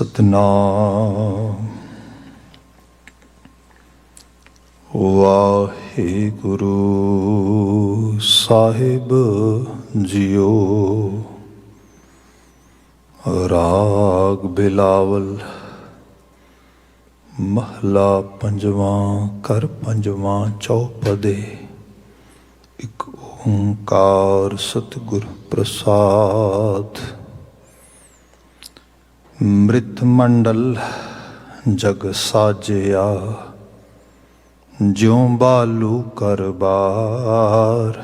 ਸਤਨਾਮ ਵਾਹਿਗੁਰੂ ਸਾਹਿਬ JIO. ਰਾਗ ਬਿਲਾਵਲ ਮਹਲਾ ਪੰਜਵਾਂ ਕਰ ਪੰਜਵਾਂ ਚੌਪਦੇ। ਇੱਕ ਓਂਕਾਰ ਸਤਿਗੁਰ ਪ੍ਰਸਾਦ। ਮ੍ਰਿਤ ਮੰਡਲ ਜਗ ਸਾਜਿਆ, ਜਿਉ ਬਾਲੂ ਕਰ ਬਾਰ।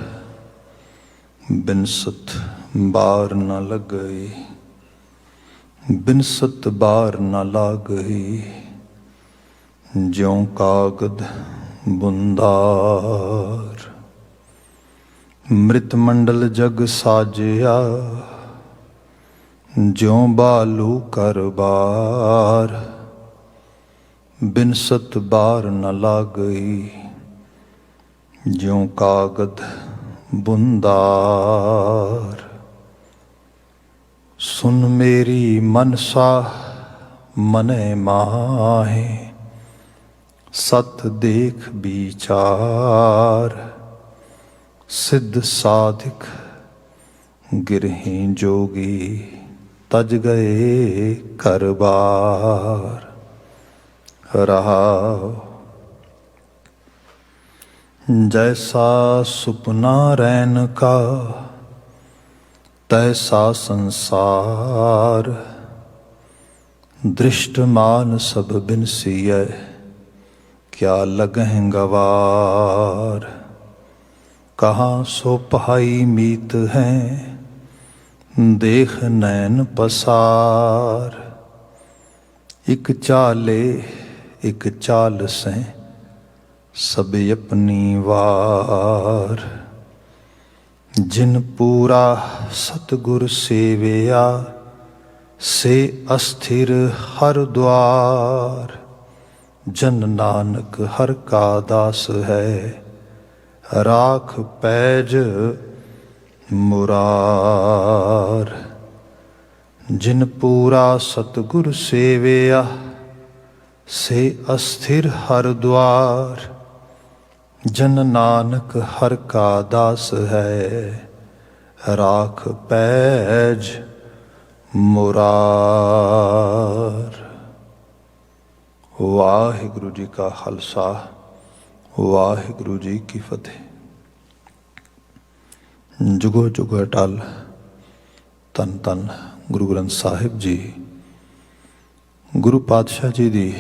ਬਿਨਸਤ ਬਾਰ ਨ ਲੱਗਈ, ਬਿਨਸਤ ਬਾਰ ਨ ਲਾਗਈ। ਜਿਉ ਕਾਗਦ ਬੁੰਦਾਰ। ਮ੍ਰਿਤ ਮੰਡਲ ਜਗ ਸਾਜਿਆ, ਜਿਉ ਬਾਲੂ ਕਰ ਬਾਰ। ਬਿਨਸਤ ਬਾਰ ਨ ਲਾਗਈ, ਜਿਉ ਕਾਗਦ ਬੁੰਦਾਰ। ਸੁਨ ਮੇਰੀ ਮਨਸਾ ਮਨੈ ਮਾਹੇ, ਸਤ ਦੇਖ ਵਿਚਾਰ। ਸਿੱਧ ਸਾਧਿਕ ਗਿਰਹੀ ਜੋਗੀ, ਤਜ ਗਏ ਘਰ ਬਾਰ। ਰਹਾਉ ਜੈਸਾ ਸੁਪਨਾ ਰੈਨ ਕਾ, ਤੈਸਾ ਸੰਸਾਰ। ਦ੍ਰਿਸ਼ਟਮਾਨ ਸਭ ਬਿਨਸੀਐ, ਕਿਆ ਲਗਹਿ ਗਵਾਰ। ਕਹਾਂ ਸੋ ਪਹਾਈ ਮੀਤ ਹੈ, ਦੇਖ ਨੈਣ ਪਸਾਰ। ਇਕ ਚਾਲੇ ਇਕ ਚਾਲ ਸੈਂ, ਸਭ ਆਪਣੀ ਵਾਰ। ਜਿਨ ਪੂਰਾ ਸਤਿਗੁਰ ਸੇਵਿਆ, ਸੇ ਅਸਥਿਰ ਹਰ ਦੁਆਰ। ਜਨ ਨਾਨਕ ਹਰ ਕਾ ਦਾਸ ਹੈ, ਰਾਖ ਪੈਜ ਮੁਰਾਰ। ਜਿਨ ਪੂਰਾ ਸਤਿਗੁਰ ਸੇਵਿਆ, ਸੇ ਅਸਥਿਰ ਹਰ ਦੁਆਰ। ਜਨ ਨਾਨਕ ਹਰ ਕਾ ਦਾਸ ਹੈ, ਰਾਖ ਪੈਜ ਮੁਰਾਰ। ਵਾਹਿਗੁਰੂ ਜੀ ਕਾ ਖਾਲਸਾ, ਵਾਹਿਗੁਰੂ ਜੀ ਕੀ ਫਤਿਹ। ਜੁਗੋ ਜੁਗੋ ਅਟਲ। ਧੰਨ ਧੰਨ ਗੁਰੂ ਗ੍ਰੰਥ ਸਾਹਿਬ ਜੀ। ਗੁਰੂ ਪਾਤਸ਼ਾਹ ਜੀ ਦੀ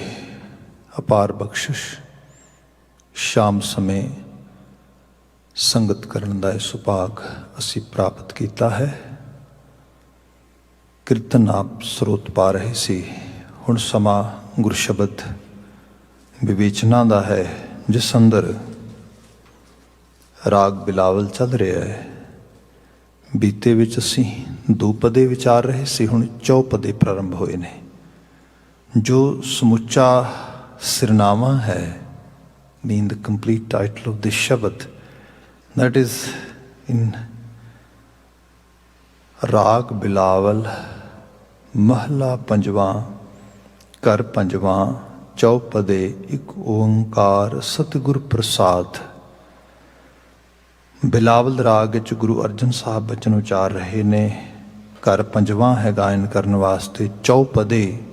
ਅਪਾਰ ਬਖਸ਼ਿਸ਼। ਸ਼ਾਮ ਸਮੇਂ ਸੰਗਤ ਕਰਨ ਦਾ ਇਹ ਸੁਭਾਗ ਅਸੀਂ ਪ੍ਰਾਪਤ ਕੀਤਾ ਹੈ। ਕੀਰਤਨ ਆਪ ਸਰੋਤ ਪਾ ਰਹੇ ਸੀ। ਹੁਣ ਸਮਾਂ ਗੁਰ ਸ਼ਬਦ ਵਿਵੇਚਨਾ ਦਾ ਹੈ, ਜਿਸ ਅੰਦਰ ਰਾਗ ਬਿਲਾਵਲ ਚੱਲ ਰਿਹਾ ਹੈ। ਬੀਤੇ ਵਿੱਚ ਅਸੀਂ ਦੋ ਪਦੇ ਵਿਚਾਰ ਰਹੇ ਸੀ, ਹੁਣ ਚੌਪਦੇ ਪ੍ਰਾਰੰਭ ਹੋਏ ਨੇ। ਜੋ ਸਮੁੱਚਾ ਸਿਰਨਾਮਾ ਹੈ, mean the complete title of this Shabad, that is in Raag Bilawal Mahla Panjwa Kar Panjwa Chaupade Ik Onkar Satgur Prasad। Bilawal ਰਾਗ ਵਿੱਚ ਗੁਰੂ ਅਰਜਨ ਸਾਹਿਬ ਬਚਨ ਉਚਾਰ ਰਹੇ ਨੇ। ਘਰ ਪੰਜਵਾਂ ਹੈ ਗਾਇਨ ਕਰਨ ਵਾਸਤੇ ਚੌਪਦੇ।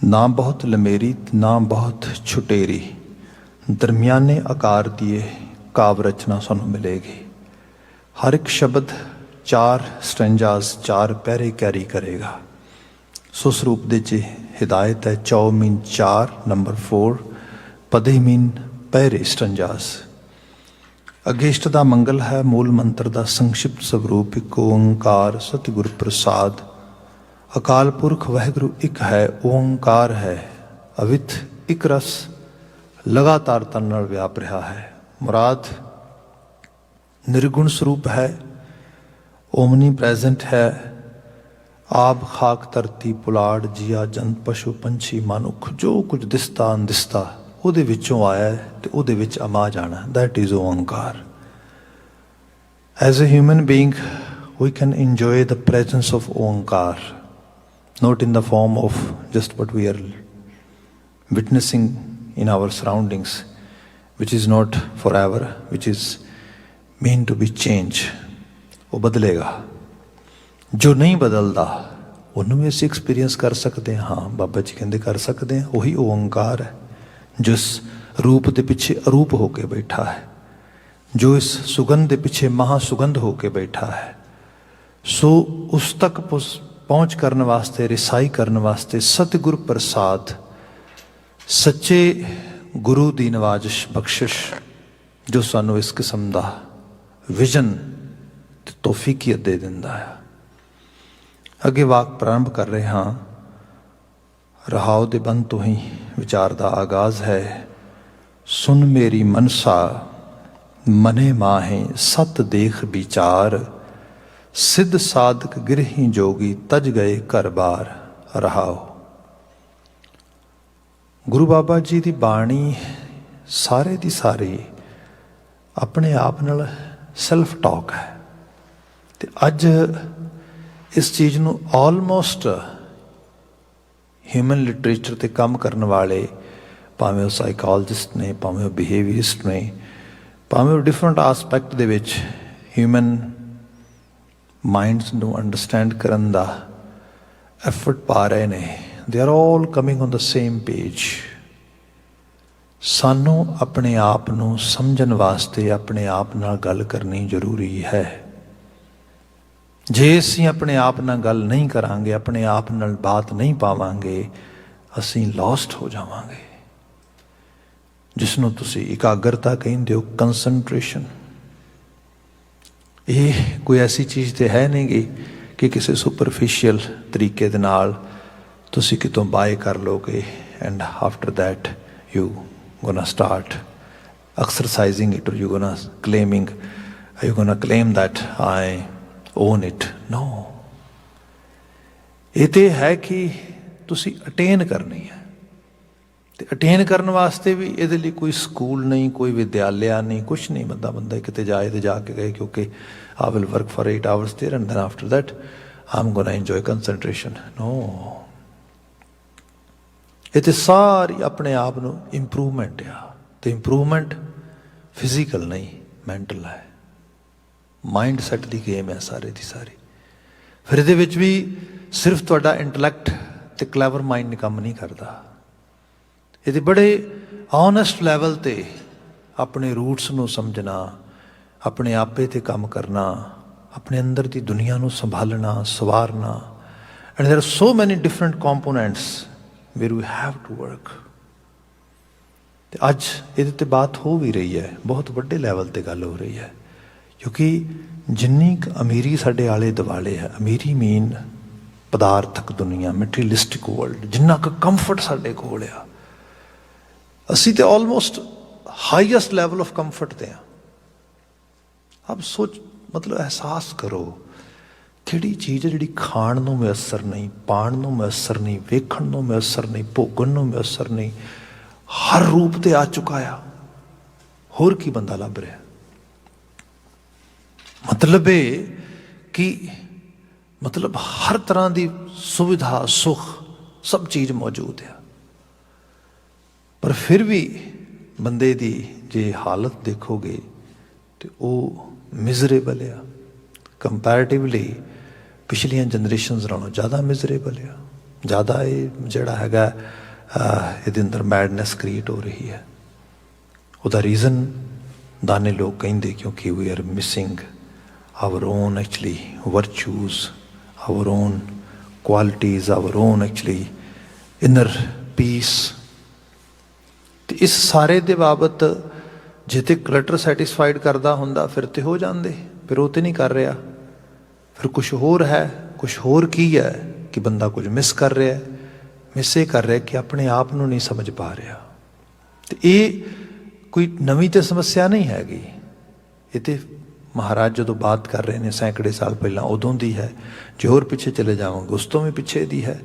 ਨਾ ਬਹੁਤ ਲੰਮੇਰੀ ਨਾ ਬਹੁਤ ਛੁਟੇਰੀ, ਦਰਮਿਆਨੇ ਆਕਾਰ ਦੀ ਇਹ ਕਾਵ ਰਚਨਾ ਸਾਨੂੰ ਮਿਲੇਗੀ। ਹਰ ਇੱਕ ਸ਼ਬਦ 4 ਸਟੈਂਜਾਸ 4 ਪੈਰੇ ਕੈਰੀ ਕਰੇਗਾ। ਸੋ ਸਰੂਪ ਦੇ 'ਚ ਹਿਦਾਇਤ ਹੈ। ਚੌ ਮੀਨ 4, ਨੰਬਰ 4, ਪਦੇ ਮੀਨ ਪੈਰੇ ਸਟੈਂਜਾਸ। ਅੱਗੇ ਇਸ਼ਟ ਦਾ ਮੰਗਲ ਹੈ। ਮੂਲ ਮੰਤਰ ਦਾ ਸੰਕਸ਼ਿਪਤ ਸਵਰੂਪ ਇੱਕ ਓਂਕਾਰ ਸਤਿਗੁਰ ਪ੍ਰਸਾਦ। ਅਕਾਲ ਪੁਰਖ ਵਾਹਿਗੁਰੂ ਇੱਕ ਹੈ, ਓਂਕਾਰ ਹੈ, ਅਵਿਥ ਇੱਕ ਰਸ ਲਗਾਤਾਰ ਤਨ ਨਾਲ ਵਿਆਪ ਰਿਹਾ ਹੈ। ਮੁਰਾਦ ਨਿਰਗੁਣ ਸਰੂਪ ਹੈ, ਓਮਨੀ ਪ੍ਰੈਜ਼ੈਂਟ ਹੈ। ਆਬ ਖਾਕ ਧਰਤੀ ਪੁਲਾੜ ਜੀਆ ਜੰਤ ਪਸ਼ੂ ਪੰਛੀ ਮਨੁੱਖ, ਜੋ ਕੁਝ ਦਿਸਦਾ ਅਨਦਿਸਦਾ ਉਹਦੇ ਵਿੱਚੋਂ ਆਇਆ ਤੇ ਉਹਦੇ ਵਿੱਚ ਅਮਾ ਜਾਣਾ। That is Onkar. As a human being we can enjoy the presence of Onkar. not in the form of just what we are witnessing in our surroundings, which is not forever, which is mean to be change. ਉਹ ਬਦਲੇਗਾ। ਜੋ ਨਹੀਂ ਬਦਲਦਾ ਉਹਨੂੰ ਵੀ ਅਸੀਂ experience ਕਰ ਸਕਦੇ ਹਾਂ। ਹਾਂ, ਬਾਬਾ ਜੀ ਕਹਿੰਦੇ ਕਰ ਸਕਦੇ ਹਾਂ। ਉਹੀ ਓਂਕਾਰ ਹੈ ਜਿਸ ਰੂਪ ਦੇ ਪਿੱਛੇ ਅਰੂਪ ਹੋ ਕੇ ਬੈਠਾ ਹੈ, ਜੋ ਇਸ ਸੁਗੰਧ ਦੇ ਪਿੱਛੇ ਮਹਾ ਸੁਗੰਧ ਹੋ ਕੇ ਬੈਠਾ ਹੈ। ਸੋ ਉਸ ਤੱਕ ਪਹੁੰਚ ਕਰਨ ਵਾਸਤੇ, ਰਿਸਾਈ ਕਰਨ ਵਾਸਤੇ ਸਤਿਗੁਰ ਪ੍ਰਸਾਦ, ਸੱਚੇ ਗੁਰੂ ਦੀ ਨਵਾਜ਼ਿਸ਼ ਬਖਸ਼ਿਸ਼ ਜੋ ਸਾਨੂੰ ਇਸ ਕਿਸਮ ਦਾ ਵਿਜ਼ਨ ਤੇ ਤੌਫੀਕੀਅਤ ਦੇ ਦਿੰਦਾ ਹੈ। ਅੱਗੇ ਵਾਕ ਪ੍ਰਾਰੰਭ ਕਰ ਰਹੇ ਹਾਂ। ਰਹਾਉ ਦੇ ਬੰਦ ਤੋਂ ਹੀ ਵਿਚਾਰ ਦਾ ਆਗਾਜ਼ ਹੈ। ਸੁਨ ਮੇਰੀ ਮਨਸਾ ਮਨੇ ਮਾਹੇ ਸਤ ਦੇਖ ਵਿਚਾਰ, ਸਿੱਧ ਸਾਧਕ ਗਿਰਹੀ ਜੋਗੀ ਤਜ ਗਏ ਘਰ ਬਾਰ। ਰਹਾਉ। ਗੁਰੂ ਬਾਬਾ ਜੀ ਦੀ ਬਾਣੀ ਸਾਰੇ ਦੀ ਸਾਰੀ ਆਪਣੇ ਆਪ ਨਾਲ ਸੈਲਫ ਟਾਕ ਹੈ। ਤੇ ਅੱਜ ਇਸ ਚੀਜ਼ ਨੂੰ ਆਲਮੋਸਟ ਹਿਊਮਨ ਲਿਟਰੇਚਰ 'ਤੇ ਕੰਮ ਕਰਨ ਵਾਲੇ, ਭਾਵੇਂ ਉਹ ਸਾਈਕੋਲੋਜਿਸਟ ਨੇ, ਭਾਵੇਂ ਉਹ ਬਿਹੇਵੀਅਰਿਸਟ ਨੇ, ਭਾਵੇਂ ਉਹ ਡਿਫਰੈਂਟ ਆਸਪੈਕਟ ਦੇ ਵਿੱਚ ਹਿਊਮਨ ਮਾਈਂਡਸ ਨੂੰ ਅੰਡਰਸਟੈਂਡ ਕਰਨ ਦਾ ਐਫਰਟ ਪਾ ਰਹੇ ਨੇ। They are all coming on the same page. ਸਾਨੂੰ ਆਪਣੇ ਆਪ ਨੂੰ ਸਮਝਣ ਵਾਸਤੇ ਆਪਣੇ ਆਪ ਨਾਲ ਗੱਲ ਕਰਨੀ ਜ਼ਰੂਰੀ ਹੈ। ਜੇ ਅਸੀਂ ਆਪਣੇ ਆਪ ਨਾਲ ਗੱਲ ਨਹੀਂ ਕਰਾਂਗੇ, ਆਪਣੇ ਆਪ ਨਾਲ ਬਾਤ ਨਹੀਂ ਪਾਵਾਂਗੇ, ਅਸੀਂ ਲੌਸਟ ਹੋ ਜਾਵਾਂਗੇ। ਜਿਸ ਨੂੰ ਤੁਸੀਂ ਇਕਾਗਰਤਾ ਕਹਿੰਦੇ ਹੋ, ਕੰਸਨਟ੍ਰੇਸ਼ਨ। ਇਹ ਕੋਈ ਐਸੀ ਚੀਜ਼ ਤੇ ਹੈ ਨਹੀਂ ਗੀ ਕਿ ਕਿਸੇ ਸੁਪਰਫਿਸ਼ੀਅਲ ਤਰੀਕੇ ਦੇ ਨਾਲ ਤੁਸੀਂ ਕਿਤੋਂ ਬਾਏ ਕਰ ਲੋਗੇ and after that you gonna start exercising it, or you're gonna claim that I own it. No, ਇਹ ਤੇ ਹੈ ਕਿ ਤੁਸੀਂ ਅਟੇਨ ਕਰਨੀ ਹੈ। ਤੇ ਅਟੇਨ ਕਰਨ ਵਾਸਤੇ ਵੀ ਇਹਦੇ ਲਈ ਕੋਈ ਸਕੂਲ ਨਹੀਂ, ਕੋਈ ਵਿਦਿਆਲਿਆ ਨਹੀਂ, ਕੁਛ ਨਹੀਂ। ਬੰਦਾ ਕਿਤੇ ਜਾਏ ਤੇ ਜਾ ਕੇ ਗਏ ਕਿਉਂਕਿ I will work for 8 hours there and then after that I'm gonna enjoy concentration. No, ਇਹ ਤੇ ਸਾਰੀ ਆਪਣੇ ਆਪ ਨੂੰ ਇੰਪਰੂਵਮੈਂਟ ਆ। ਤੇ ਇੰਪਰੂਵਮੈਂਟ ਫਿਜ਼ੀਕਲ ਨਹੀਂ, ਮੈਂਟਲ ਹੈ। ਮਾਈਂਡ ਸੈਟ ਦੀ ਗੇਮ ਹੈ ਸਾਰੇ ਦੀ ਸਾਰੀ। ਫਿਰ ਇਹਦੇ ਵਿੱਚ ਵੀ ਸਿਰਫ ਤੁਹਾਡਾ ਇੰਟਲੈਕਟ ਤੇ ਕਲੈਵਰ ਮਾਈਂਡ ਨੇ ਕੰਮ ਨਹੀਂ ਕਰਦਾ। ਇਹਦੇ ਬੜੇ ਓਨੈਸਟ ਲੈਵਲ ਤੇ ਆਪਣੇ ਰੂਟਸ ਨੂੰ ਸਮਝਣਾ, ਆਪਣੇ ਆਪੇ ਤੇ ਕੰਮ ਕਰਨਾ, ਆਪਣੇ ਅੰਦਰ ਦੀ ਦੁਨੀਆ ਨੂੰ ਸੰਭਾਲਣਾ, ਸਵਾਰਨਾ। ਐਂਡ ਦੇਰ ਆਰ ਸੋ ਮੈਨੀ different components where we have to work। ਤੇ ਅੱਜ ਇਹਦੇ ਤੇ ਬਾਤ ਹੋ ਵੀ ਰਹੀ ਹੈ, ਬਹੁਤ ਵੱਡੇ ਲੈਵਲ ਤੇ ਗੱਲ ਹੋ ਰਹੀ ਹੈ। ਕਿਉਂਕਿ ਜਿੰਨੀ ਕੁ ਅਮੀਰੀ ਸਾਡੇ ਆਲੇ ਦੁਆਲੇ ਹੈ, ਅਮੀਰੀ ਮੀਨ ਪਦਾਰਥਕ ਦੁਨੀਆ, ਮੈਟੀਰੀਅਲਿਸਟਿਕ ਵਰਲਡ, ਜਿੰਨਾ ਕੁ ਕੰਫਰਟ ਸਾਡੇ ਕੋਲ ਆ, ਅਸੀਂ ਤੇ almost highest level of comfort ਤੇ ਆ। ਆਪ ਸੋਚ, ਮਤਲਬ ਅਹਿਸਾਸ ਕਰੋ ਕਿਹੜੀ ਚੀਜ਼ ਹੈ ਜਿਹੜੀ ਖਾਣ ਨੂੰ ਮੁਯੱਸਰ ਨਹੀਂ, ਪਾਣ ਨੂੰ ਮੁਯੱਸਰ ਨਹੀਂ, ਵੇਖਣ ਨੂੰ ਮੁਯੱਸਰ ਨਹੀਂ, ਭੋਗਣ ਨੂੰ ਮੁਯੱਸਰ ਨਹੀਂ, ਹਰ ਰੂਪ ਤੇ ਆ ਚੁੱਕਾ ਆ। ਹੋਰ ਕੀ ਬੰਦਾ ਲੱਭ ਰਿਹਾ? ਮਤਲਬ ਇਹ ਕਿ ਹਰ ਤਰ੍ਹਾਂ ਦੀ ਸੁਵਿਧਾ, ਸੁੱਖ, ਸਭ ਚੀਜ਼ ਮੌਜੂਦ ਆ। ਪਰ ਫਿਰ ਵੀ ਬੰਦੇ ਦੀ ਜੇ ਹਾਲਤ ਦੇਖੋਗੇ ਤੇ ਉਹ ਮਿਜ਼ਰੇਬਲ ਆ। ਕੰਪੈਰੇਟਿਵਲੀ ਪਿਛਲੀਆਂ ਜਨਰੇਸ਼ਨਸ ਨਾਲੋਂ ਜ਼ਿਆਦਾ ਮਿਜ਼ਰੇਬਲ ਆ। ਜ਼ਿਆਦਾ ਇਹ ਜਿਹੜਾ ਹੈਗਾ ਇਹਦੇ ਅੰਦਰ ਮੈਡਨੈਸ ਕ੍ਰੀਏਟ ਹੋ ਰਹੀ ਹੈ। ਉਹਦਾ ਰੀਜ਼ਨ ਦਾਨੇ ਲੋਕ ਕਹਿੰਦੇ ਕਿਉਂਕਿ we are missing our own actually virtues, our own qualities, our own actually inner peace. ਤੇ ਇਸ ਸਾਰੇ ਦੇ ਬਾਬਤ ਜੇ ਤੇ ਕਲਟਰ ਸੈਟਿਸਫਾਈਡ ਕਰਦਾ ਹੁੰਦਾ ਫਿਰ ਤੇ ਹੋ ਜਾਂਦੇ। ਫਿਰ ਉਹ ਤੇ ਨਹੀਂ ਕਰ ਰਿਹਾ। ਫਿਰ ਕੁਛ ਹੋਰ ਹੈ। ਕੁਛ ਹੋਰ ਕੀ ਹੈ ਕਿ ਬੰਦਾ ਕੁਝ ਮਿਸ ਕਰ ਰਿਹਾ। ਮਿਸ ਇਹ ਕਰ ਰਿਹਾ ਕਿ ਆਪਣੇ ਆਪ ਨੂੰ ਨਹੀਂ ਸਮਝ ਪਾ ਰਿਹਾ। ਤੇ ਇਹ ਕੋਈ ਨਵੀਂ ਤੇ ਸਮੱਸਿਆ ਨਹੀਂ ਹੈਗੀ। ਇਹ ਤੇ ਮਹਾਰਾਜ ਜਦੋਂ ਬਾਤ ਕਰ ਰਹੇ ਨੇ ਸੈਂਕੜੇ ਸਾਲ ਪਹਿਲਾਂ, ਉਦੋਂ ਦੀ ਹੈ। ਜੇ ਹੋਰ ਪਿੱਛੇ ਚਲੇ ਜਾਵਾਂਗੇ ਉਸ ਤੋਂ ਵੀ ਪਿੱਛੇ ਦੀ ਹੈ।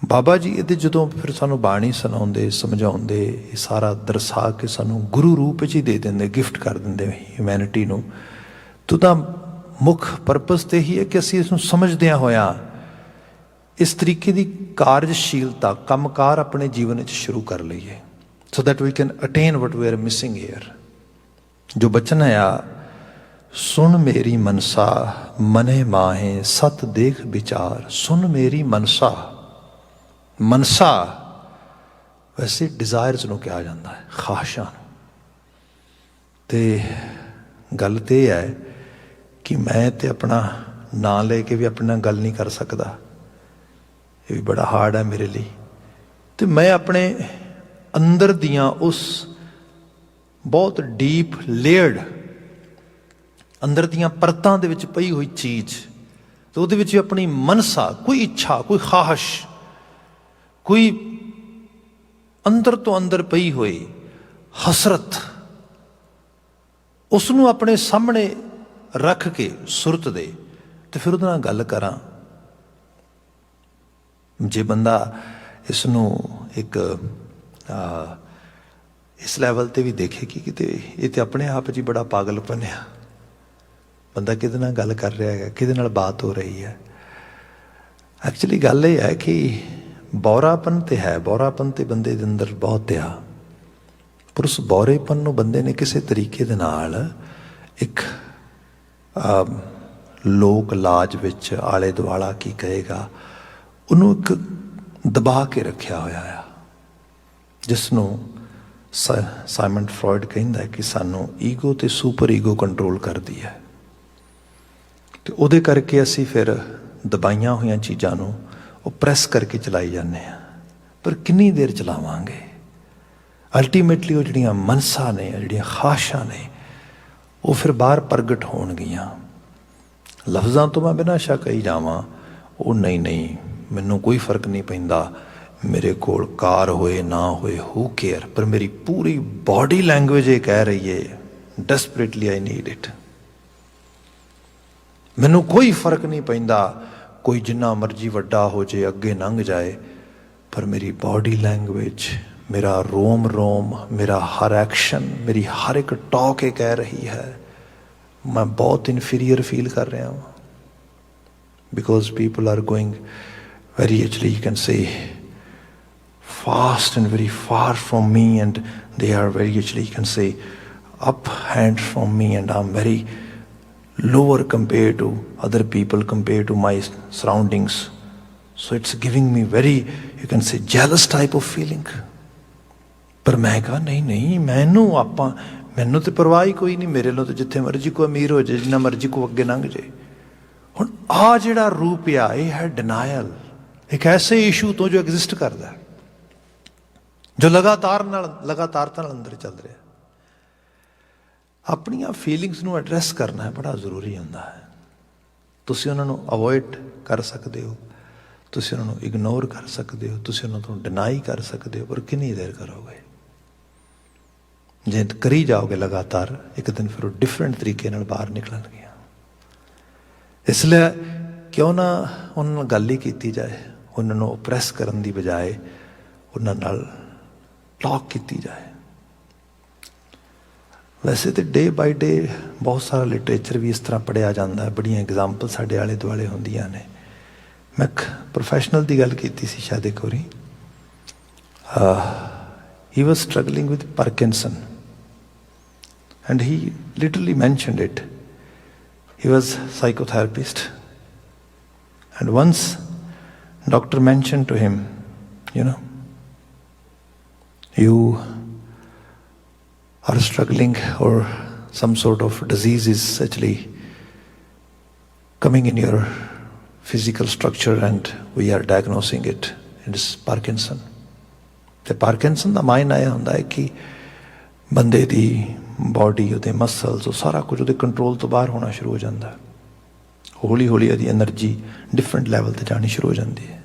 ਬਾਬਾ ਜੀ ਇਹਦੇ ਜਦੋਂ ਫਿਰ ਸਾਨੂੰ ਬਾਣੀ ਸੁਣਾਉਂਦੇ, ਸਮਝਾਉਂਦੇ, ਇਹ ਸਾਰਾ ਦਰਸਾ ਕੇ ਸਾਨੂੰ ਗੁਰੂ ਰੂਪ ਵਿੱਚ ਹੀ ਦੇ ਦਿੰਦੇ, ਗਿਫਟ ਕਰ ਦਿੰਦੇ ਹਿਊਮੈਨਿਟੀ ਨੂੰ। ਤਾਂ ਉਹਦਾ ਮੁੱਖ ਪਰਪਸ ਤੇ ਹੀ ਹੈ ਕਿ ਅਸੀਂ ਇਸ ਨੂੰ ਸਮਝਦਿਆਂ ਹੋਇਆਂ इस तरीके की कार्यशीलता ਕੰਮਕਾਰ अपने जीवन में शुरू कर लीए so that we can attain what we are missing here. जो बचन है सुन मेरी मनसा मने माहे सत देख विचार। सुन मेरी मनसा, मनसा वैसे डिजायरस नूं कहा जाता है, ख्वाहिशां। तो गल तो यह है कि मैं तो अपना नां लेके भी अपने गल नहीं कर सकता, ये भी बड़ा हार्ड है मेरे लिए। तो मैं अपने अंदर दियां उस बहुत डीप लेयर्ड अंदर दियां परतां दे विच पई हुई चीज़, तो उहदे विच अपनी मनसा, कोई इच्छा, कोई ख्वाहिश, कोई अंदर तो अंदर पई हुई हसरत, उसनूं अपने सामने रख के सुरत दे तो फिर उहदे नाल गल करां। जे बंदा इसनूं एक इस लैवल ते भी देखे कि किते ये तो अपने आप जी बड़ा पागलपन है, बंदा किहदे नाल गल कर रहा है, किहदे नाल बात हो रही है। एक्चुअली गल ये है कि बौरापन तो है, बौरापन तो बंदे दे अंदर बहुत आ, पर उस बौरेपन नूं बंदे ने किसी तरीके दे नाल एक लोक लाज विच आले दुआला की कहेगा उन्होंने एक दबा के रखा होया है, जिसनों साइमन फ्रॉयड कहता है कि सानू ईगो तो सुपर ईगो कंट्रोल कर दी है। तो उहदे करके असी फिर दबाइयां हुई चीज़ों नूं वो प्रैस करके चलाई जाने हैं, पर कितनी देर चलावांगे। अल्टीमेटली वो जिहड़ियां मनसा ने, जिहड़ियां ख्वाहिशां ने, वो फिर बाहर प्रगट होणगियां। लफ्ज़ां तो मैं बिना शक कही जावां, वो नहीं नहीं मैनू कोई फर्क नहीं पैंदा, मेरे कोल कार होए ना होए, हू केयर, पर मेरी पूरी बॉडी लैंग्वेज ये कह रही है डेस्परेटली आई नीड इट। मैनू कोई फर्क नहीं पैंदा, कोई जिन्ना मर्जी वड्डा हो जाए अगे लंघ जाए, पर मेरी बॉडी लैंग्वेज, मेरा रोम रोम, मेरा हर एक्शन, मेरी हर एक टॉक ये कह रही है मैं बहुत इन्फीरियर फील कर रहा हूँ। Because people are going very actually you can say fast and very far from me, and they are very actually you can say up hand from me, and I'm very lower compared to other people, compared to my surroundings. So it's giving me very you can say jealous type of feeling. पर मैं कहा नहीं नहीं मैनू आपां मैनू तो परवाह ही कोई नहीं, मेरे लो तो जिथे मर्जी को अमीर हो जाए, जिन्ना मर्जी को अगे लंघ जाए। हुण आ जिहड़ा रूप आ ये है डिनायल, एक ऐसे इशू तो जो एग्जिस्ट करता है, जो लगातारता अंदर चल रहा है। अपनिया फीलिंग्स नूं एड्रैस करना है बड़ा जरूरी होंदा है। तुसीं उन्हां नूं अवॉइड कर सकते हो, तुसीं उन्हां नूं इग्नोर कर सकते हो, तुसीं उन्हां तों डिनाई कर सकते हो, पर कितनी देर करोगे। जे करी जाओगे लगातार, एक दिन फिर वो डिफरेंट तरीके नाल बाहर निकलणगे। इसलिए क्यों ना उन्हां नाल गल ही कीती जाए, उन्होंने ओप्रैस करने की बजाय उन्होंने टॉक की जाए। वैसे तो डे बाय डे बहुत सारा लिटरेचर भी इस तरह पढ़िया जाता है, बड़िया एग्जाम्पल साढ़े आले दुआले होंदियां ने। मैं प्रोफैशनल की गल की सी शायद एक बारी, he was struggling with Parkinson and he literally mentioned it. He was psychotherapist and once doctor mentioned to him, you are struggling, or some sort of disease is actually coming in your physical structure, and we are diagnosing it. It is Parkinson. The Parkinson the mine ਆਇਆ ਹੁੰਦਾ ਹੈ ਕਿ ਬੰਦੇ ਦੀ body, ਉਹਦੇ muscles, ਉਹ ਸਾਰਾ ਕੁਝ ਉਹਦੇ ਕੰਟਰੋਲ ਤੋਂ ਬਾਹਰ ਹੋਣਾ ਸ਼ੁਰੂ ਹੋ ਜਾਂਦਾ ਹੈ। ਹੌਲੀ ਹੌਲੀ ਉਹਦੀ એનર્ਜੀ डिफरेंट लैवल ਤੇ ਜਾਣੀ ਸ਼ੁਰੂ ਹੋ ਜਾਂਦੀ ਹੈ।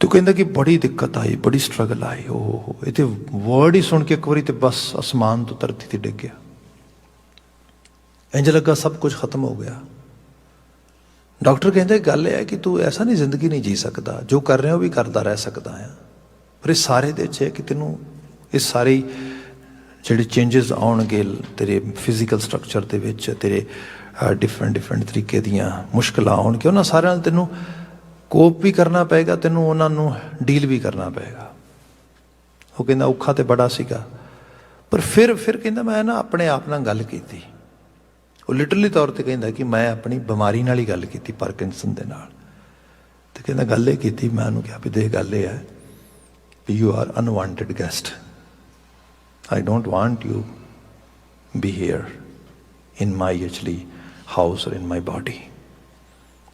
तो कहता कि बड़ी दिक्कत आई, बड़ी स्ट्रगल आई। ओहो, ये तो वर्ड ही सुन के एक बारी तो बस आसमान तो धरती ते डिग गया, इंज लगा सब कुछ खत्म हो गया। डॉक्टर कहते गल है कि तू ऐसा नहीं जिंदगी नहीं जी सकता, जो कर रहे हो भी करता रह सकता है, पर इस सारे दे च कि तेनों इस सारी ਜਿਹੜੇ ਚੇਂਜਸ ਆਉਣਗੇ ਤੇਰੇ ਫਿਜ਼ੀਕਲ ਸਟਰਕਚਰ ਦੇ ਵਿੱਚ, ਤੇਰੇ ਡਿਫਰੈਂਟ ਤਰੀਕੇ ਦੀਆਂ ਮੁਸ਼ਕਲਾਂ ਆਉਣਗੀਆਂ, ਉਹਨਾਂ ਸਾਰਿਆਂ ਨਾਲ ਤੈਨੂੰ ਕੋਪ ਵੀ ਕਰਨਾ ਪਏਗਾ ਤੈਨੂੰ, ਉਹਨਾਂ ਨੂੰ ਡੀਲ ਵੀ ਕਰਨਾ ਪਏਗਾ। ਉਹ ਕਹਿੰਦਾ ਔਖਾ ਤੇ ਬੜਾ ਸੀਗਾ, ਪਰ ਫਿਰ ਕਹਿੰਦਾ ਮੈਂ ਨਾ ਆਪਣੇ ਆਪ ਨਾਲ ਗੱਲ ਕੀਤੀ। ਉਹ ਲਿਟਰਲੀ ਤੌਰ ਤੇ ਕਹਿੰਦਾ ਕਿ ਮੈਂ ਆਪਣੀ ਬਿਮਾਰੀ ਨਾਲ ਹੀ ਗੱਲ ਕੀਤੀ, ਪਾਰਕਿੰਸਨ ਦੇ ਨਾਲ। ਤੇ ਕਹਿੰਦਾ ਗੱਲ ਇਹ ਕੀਤੀ, ਮੈਂ ਉਹਨੂੰ ਕਿਹਾ ਵੀ ਦੇਖ ਗੱਲ ਇਹ ਹੈ ਵੀ you are unwanted guest, I don't want you be here in my actually house or in my body,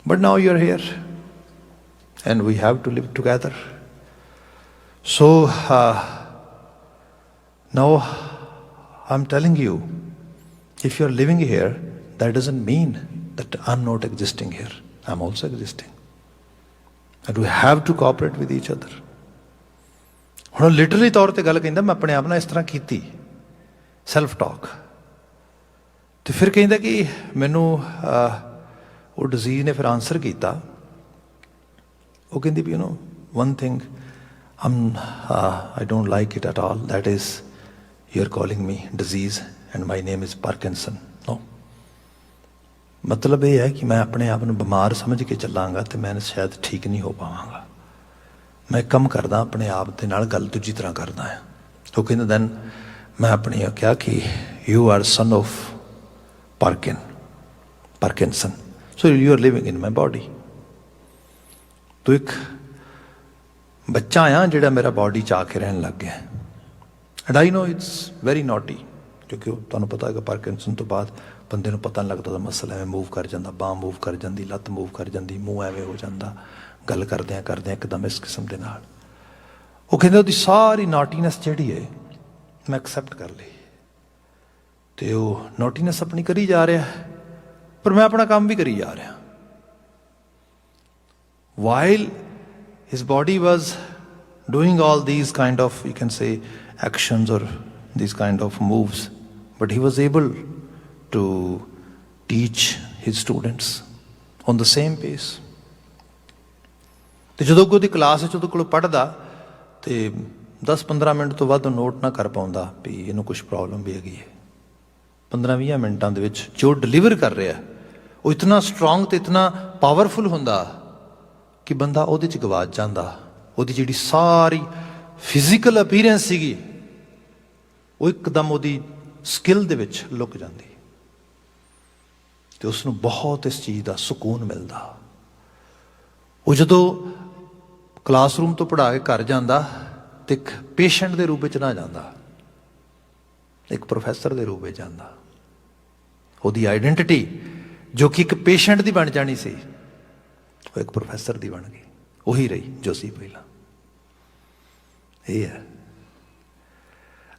but now you're here and we have to live together. So now I'm telling you, if you're living here, that doesn't mean that I'm not existing here. I'm also existing, and we have to cooperate with each other. ਹੁਣ literally ਤੌਰ ਤੇ ਗੱਲ ਕਹਿੰਦਾ ਮੈਂ ਆਪਣੇ ਆਪ ਨਾਲ ਇਸ ਤਰ੍ਹਾਂ ਕੀਤੀ, ਸੈਲਫ ਟਾਕ। ਤੇ ਫਿਰ ਕਹਿੰਦਾ ਕਿ ਮੈਨੂੰ ਉਹ ਡਿਜ਼ੀਜ਼ ਨੇ ਫਿਰ ਆਨਸਰ ਕੀਤਾ। ਉਹ ਕਹਿੰਦੀ ਵੀ one thing I don't like it at all, that is you're calling me disease and my name is Parkinson. No, ਮਤਲਬ ਇਹ ਹੈ ਕਿ ਮੈਂ ਆਪਣੇ ਆਪ ਨੂੰ ਬਿਮਾਰ ਸਮਝ ਕੇ ਚੱਲਾਂਗਾ ਤੇ ਮੈਂ ਸ਼ਾਇਦ ਠੀਕ ਨਹੀਂ ਹੋ ਪਾਵਾਂਗਾ। ਮੈਂ ਇੱਕ ਕੰਮ ਕਰਦਾ, ਆਪਣੇ ਆਪ ਦੇ ਨਾਲ ਗੱਲ ਦੂਜੀ ਤਰ੍ਹਾਂ ਕਰਦਾ ਹਾਂ। ਉਹ ਕਹਿੰਦਾ ਦੈਨ ਮੈਂ ਆਪਣੇ ਕਿਹਾ ਕਿ you are son of Parkinson, so you are living in my body. ਤੂੰ ਇੱਕ ਬੱਚਾ ਆ ਜਿਹੜਾ ਮੇਰਾ ਬਾਡੀ 'ਚ ਆ ਕੇ ਰਹਿਣ ਲੱਗ ਗਿਆ। And I know it's very naughty, ਕਿਉਂਕਿ ਤੁਹਾਨੂੰ ਪਤਾ ਹੈਗਾ ਪਾਰਕਿੰਸਨ ਤੋਂ ਬਾਅਦ ਬੰਦੇ ਨੂੰ ਪਤਾ ਨਹੀਂ ਲੱਗਦਾ ਉਹਦਾ ਮਸਲ ਐਵੇਂ ਮੂਵ ਕਰ ਜਾਂਦਾ, ਬਾਂਹ ਮੂਵ ਕਰ ਜਾਂਦੀ, ਲੱਤ ਮੂਵ ਕਰ ਜਾਂਦੀ, ਮੂੰਹ ਐਵੇਂ ਹੋ ਜਾਂਦਾ, ਗੱਲ ਕਰਦਿਆਂ ਇੱਕਦਮ ਇਸ ਕਿਸਮ ਦੇ ਨਾਲ। ਉਹ ਕਹਿੰਦੇ ਉਹਦੀ ਸਾਰੀ ਨੋਟੀਨੈਸ ਜਿਹੜੀ ਹੈ ਮੈਂ ਐਕਸੈਪਟ ਕਰ ਲਈ, ਤੇ ਉਹ ਨੋਟੀਨੈਸ ਆਪਣੀ ਕਰੀ ਜਾ ਰਿਹਾ, ਪਰ ਮੈਂ ਆਪਣਾ ਕੰਮ ਵੀ ਕਰੀ ਜਾ ਰਿਹਾ। while his body was doing all these kind of, you can say, actions or these kind of moves, but he was able to teach his students on the same pace. ਤੇ ਜਦੋਂ ਉਹਦੀ ਕਲਾਸ ਵਿੱਚ ਉਹਦੇ ਕੋਲ ਪੜ੍ਹਦਾ ਤੇ 10-15 minute ਤੋਂ ਵੱਧ ਨੋਟ ਨਾ ਕਰ ਪਾਉਂਦਾ ਵੀ ਇਹਨੂੰ ਕੁਛ ਪ੍ਰੋਬਲਮ ਵੀ ਹੈਗੀ ਹੈ। 15-20 ਮਿੰਟਾਂ ਦੇ ਵਿੱਚ ਜੋ ਡਿਲੀਵਰ ਕਰ ਰਿਹਾ ਉਹ ਇਤਨਾ ਸਟਰੋਂਗ ਤੇ ਇਤਨਾ ਪਾਵਰਫੁਲ ਹੁੰਦਾ ਕਿ ਬੰਦਾ ਉਹਦੇ 'ਚ ਗਵਾਚ ਜਾਂਦਾ। ਉਹਦੀ ਜਿਹੜੀ ਸਾਰੀ ਫਿਜ਼ੀਕਲ ਅਪੀਅਰੈਂਸ ਸੀਗੀ ਉਹ ਇੱਕਦਮ ਉਹਦੀ ਸਕਿੱਲ ਦੇ ਵਿੱਚ ਲੁਕ ਜਾਂਦੀ, ਤੇ ਉਸਨੂੰ ਬਹੁਤ ਇਸ ਚੀਜ਼ ਦਾ ਸਕੂਨ ਮਿਲਦਾ। ਉਹ ਜਦੋਂ ਕਲਾਸਰੂਮ ਤੋਂ ਪੜ੍ਹਾ ਕੇ ਘਰ ਜਾਂਦਾ ਤੇ ਇੱਕ ਪੇਸ਼ੈਂਟ ਦੇ ਰੂਪ ਵਿੱਚ ਨਾ ਜਾਂਦਾ, ਇੱਕ ਪ੍ਰੋਫੈਸਰ ਦੇ ਰੂਪ ਵਿੱਚ ਜਾਂਦਾ। ਉਹਦੀ ਆਈਡੈਂਟੀਟੀ ਜੋ ਕਿ ਇੱਕ ਪੇਸ਼ੈਂਟ ਦੀ ਬਣ ਜਾਣੀ ਸੀ, ਉਹ ਇੱਕ ਪ੍ਰੋਫੈਸਰ ਦੀ ਬਣ ਗਈ, ਉਹੀ ਰਹੀ ਜੋ ਸੀ ਪਹਿਲਾਂ। ਇਹ ਹੈ,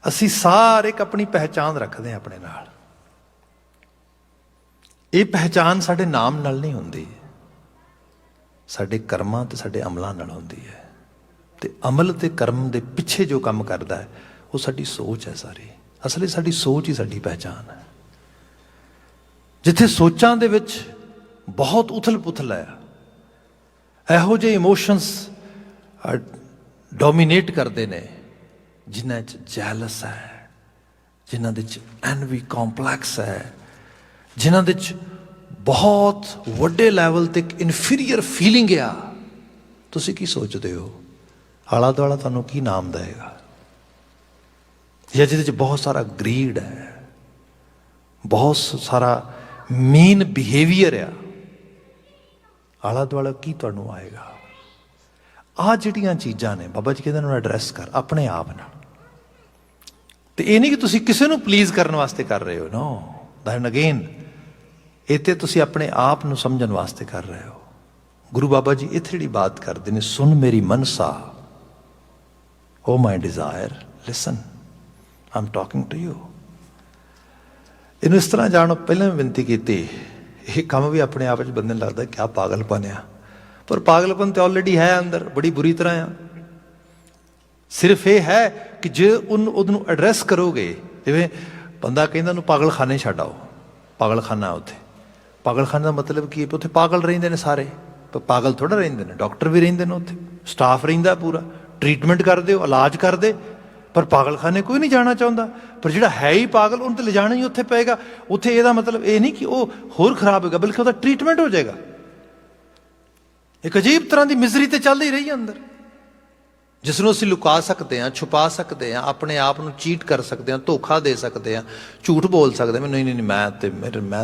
ਅਸੀਂ ਸਾਰੇ ਇੱਕ ਆਪਣੀ ਪਹਿਚਾਣ ਰੱਖਦੇ ਹਾਂ ਆਪਣੇ ਨਾਲ। ਇਹ ਪਹਿਚਾਣ ਸਾਡੇ ਨਾਮ ਨਾਲ ਨਹੀਂ ਹੁੰਦੀ, ਸਾਡੇ ਕਰਮਾਂ ਤੇ ਸਾਡੇ ਅਮਲਾਂ ਨਾਲ ਹੁੰਦੀ ਹੈ। ਤੇ ਅਮਲ ਤੇ ਕਰਮ ਦੇ ਪਿੱਛੇ ਜੋ ਕੰਮ ਕਰਦਾ ਹੈ ਉਹ ਸਾਡੀ ਸੋਚ ਹੈ ਸਾਰੀ। ਅਸਲੀ ਸਾਡੀ ਸੋਚ ਹੀ ਸਾਡੀ ਪਹਿਚਾਣ ਹੈ। ਜਿੱਥੇ ਸੋਚਾਂ ਦੇ ਵਿੱਚ ਬਹੁਤ ਉਥਲ ਪੁਥਲ ਹੈ, ਇਹੋ ਜਿਹੇ ਇਮੋਸ਼ਨਸ ਡੋਮੀਨੇਟ ਕਰਦੇ ਨੇ ਜਿਨ੍ਹਾਂ 'ਚ ਜੈਲਸ ਹੈ, ਜਿਨ੍ਹਾਂ ਦੇ 'ਚ ਐਨਵੀ ਕੰਪਲੈਕਸ ਹੈ, ਜਿਨ੍ਹਾਂ ਦੇ 'ਚ ਬਹੁਤ ਵੱਡੇ ਲੈਵਲ ਤੇ ਇੱਕ ਇਨਫੀਰੀਅਰ ਫੀਲਿੰਗ ਆ। ਤੁਸੀਂ ਕੀ ਸੋਚਦੇ ਹੋ? ਆਲਾ ਦੁਆਲਾ ਤੁਹਾਨੂੰ ਕੀ ਨਾਮ ਦੇਗਾ? ਜਾਂ ਜਿਹਦੇ 'ਚ ਬਹੁਤ ਸਾਰਾ ਗਰੀਡ ਹੈ, ਬਹੁਤ ਸਾਰਾ ਮੀਨ ਬਿਹੇਵੀਅਰ ਆ, ਆਲਾ ਦੁਆਲਾ ਕੀ ਤੁਹਾਨੂੰ ਆਏਗਾ? ਆਹ ਜਿਹੜੀਆਂ ਚੀਜ਼ਾਂ ਨੇ ਬਾਬਾ ਜੀ ਕਹਿੰਦੇ ਨੂੰ ਐਡਰੈਸ ਕਰ ਆਪਣੇ ਆਪ ਨਾਲ। ਤੇ ਇਹ ਨਹੀਂ ਕਿ ਤੁਸੀਂ ਕਿਸੇ ਨੂੰ ਪਲੀਜ਼ ਕਰਨ ਵਾਸਤੇ ਕਰ ਰਹੇ ਹੋ, ਨੋ, ਦੈਨ ਅਗੇਨ ਇੱਥੇ ਤੁਸੀਂ ਆਪਣੇ ਆਪ ਨੂੰ ਸਮਝਣ ਵਾਸਤੇ ਕਰ ਰਹੇ ਹੋ। ਗੁਰੂ ਬਾਬਾ ਜੀ ਇੱਥੇ ਜਿਹੜੀ ਬਾਤ ਕਰਦੇ ਨੇ, ਸੁਣ ਮੇਰੀ ਮਨਸਾ, oh my desire, listen, I am talking to you. ਇਹਨੂੰ ਇਸ ਤਰ੍ਹਾਂ ਜਾਣੋ, ਪਹਿਲਾਂ ਵੀ ਬੇਨਤੀ ਕੀਤੀ, ਇਹ ਕੰਮ ਵੀ ਆਪਣੇ ਆਪ ਵਿੱਚ ਬੰਦੇ ਨੂੰ ਲੱਗਦਾ ਕਿਆ ਪਾਗਲਪਨ ਆ, ਪਰ ਪਾਗਲਪਨ ਤੇ ਆਲਰੇਡੀ ਹੈ ਅੰਦਰ, ਬੜੀ ਬੁਰੀ ਤਰ੍ਹਾਂ ਆ। ਸਿਰਫ ਇਹ ਹੈ ਕਿ ਜੇ ਉਹਨੂੰ ਐਡਰੈਸ ਕਰੋਗੇ, ਜਿਵੇਂ ਬੰਦਾ ਕਹਿੰਦਾ ਉਹਨੂੰ ਪਾਗਲਖਾਨੇ ਛੱਡ ਆਓ, ਪਾਗਲਖਾਨਾ ਉੱਥੇ। ਪਾਗਲਖਾਨੇ ਦਾ ਮਤਲਬ ਕੀ ਹੈ? ਉੱਥੇ ਪਾਗਲ ਰਹਿੰਦੇ ਨੇ ਸਾਰੇ, ਪਰ ਪਾਗਲ ਥੋੜ੍ਹਾ ਰਹਿੰਦੇ ਨੇ, ਡਾਕਟਰ ਵੀ ਰਹਿੰਦੇ ਨੇ ਉੱਥੇ, ਸਟਾਫ ਰਹਿੰਦਾ ਪੂਰਾ, ਟ੍ਰੀਟਮੈਂਟ ਕਰਦੇ ਹੋ, ਇਲਾਜ ਕਰਦੇ, ਪਰ ਪਾਗਲਖਾਨੇ ਕੋਈ ਨਹੀਂ ਜਾਣਾ ਚਾਹੁੰਦਾ। ਪਰ ਜਿਹੜਾ ਹੈ ਹੀ ਪਾਗਲ ਉਹਨੂੰ ਤਾਂ ਲਿਜਾਣਾ ਹੀ ਉੱਥੇ ਪਏਗਾ। ਉੱਥੇ ਇਹਦਾ ਮਤਲਬ ਇਹ ਨਹੀਂ ਕਿ ਉਹ ਹੋਰ ਖਰਾਬ ਹੋਏਗਾ, ਬਲਕਿ ਉਹਦਾ ਟ੍ਰੀਟਮੈਂਟ ਹੋ ਜਾਏਗਾ। ਇੱਕ ਅਜੀਬ ਤਰ੍ਹਾਂ ਦੀ ਮਿਜ਼ਰੀ ਤੇ ਚੱਲਦੀ ਰਹੀ ਅੰਦਰ, ਜਿਸ ਨੂੰ ਅਸੀਂ ਲੁਕਾ ਸਕਦੇ ਹਾਂ, ਛੁਪਾ ਸਕਦੇ ਹਾਂ, ਆਪਣੇ ਆਪ ਨੂੰ ਚੀਟ ਕਰ ਸਕਦੇ ਹਾਂ, ਧੋਖਾ ਦੇ ਸਕਦੇ ਹਾਂ, ਝੂਠ ਬੋਲ ਸਕਦੇ ਹਾਂ। ਨਹੀਂ ਮੈਂ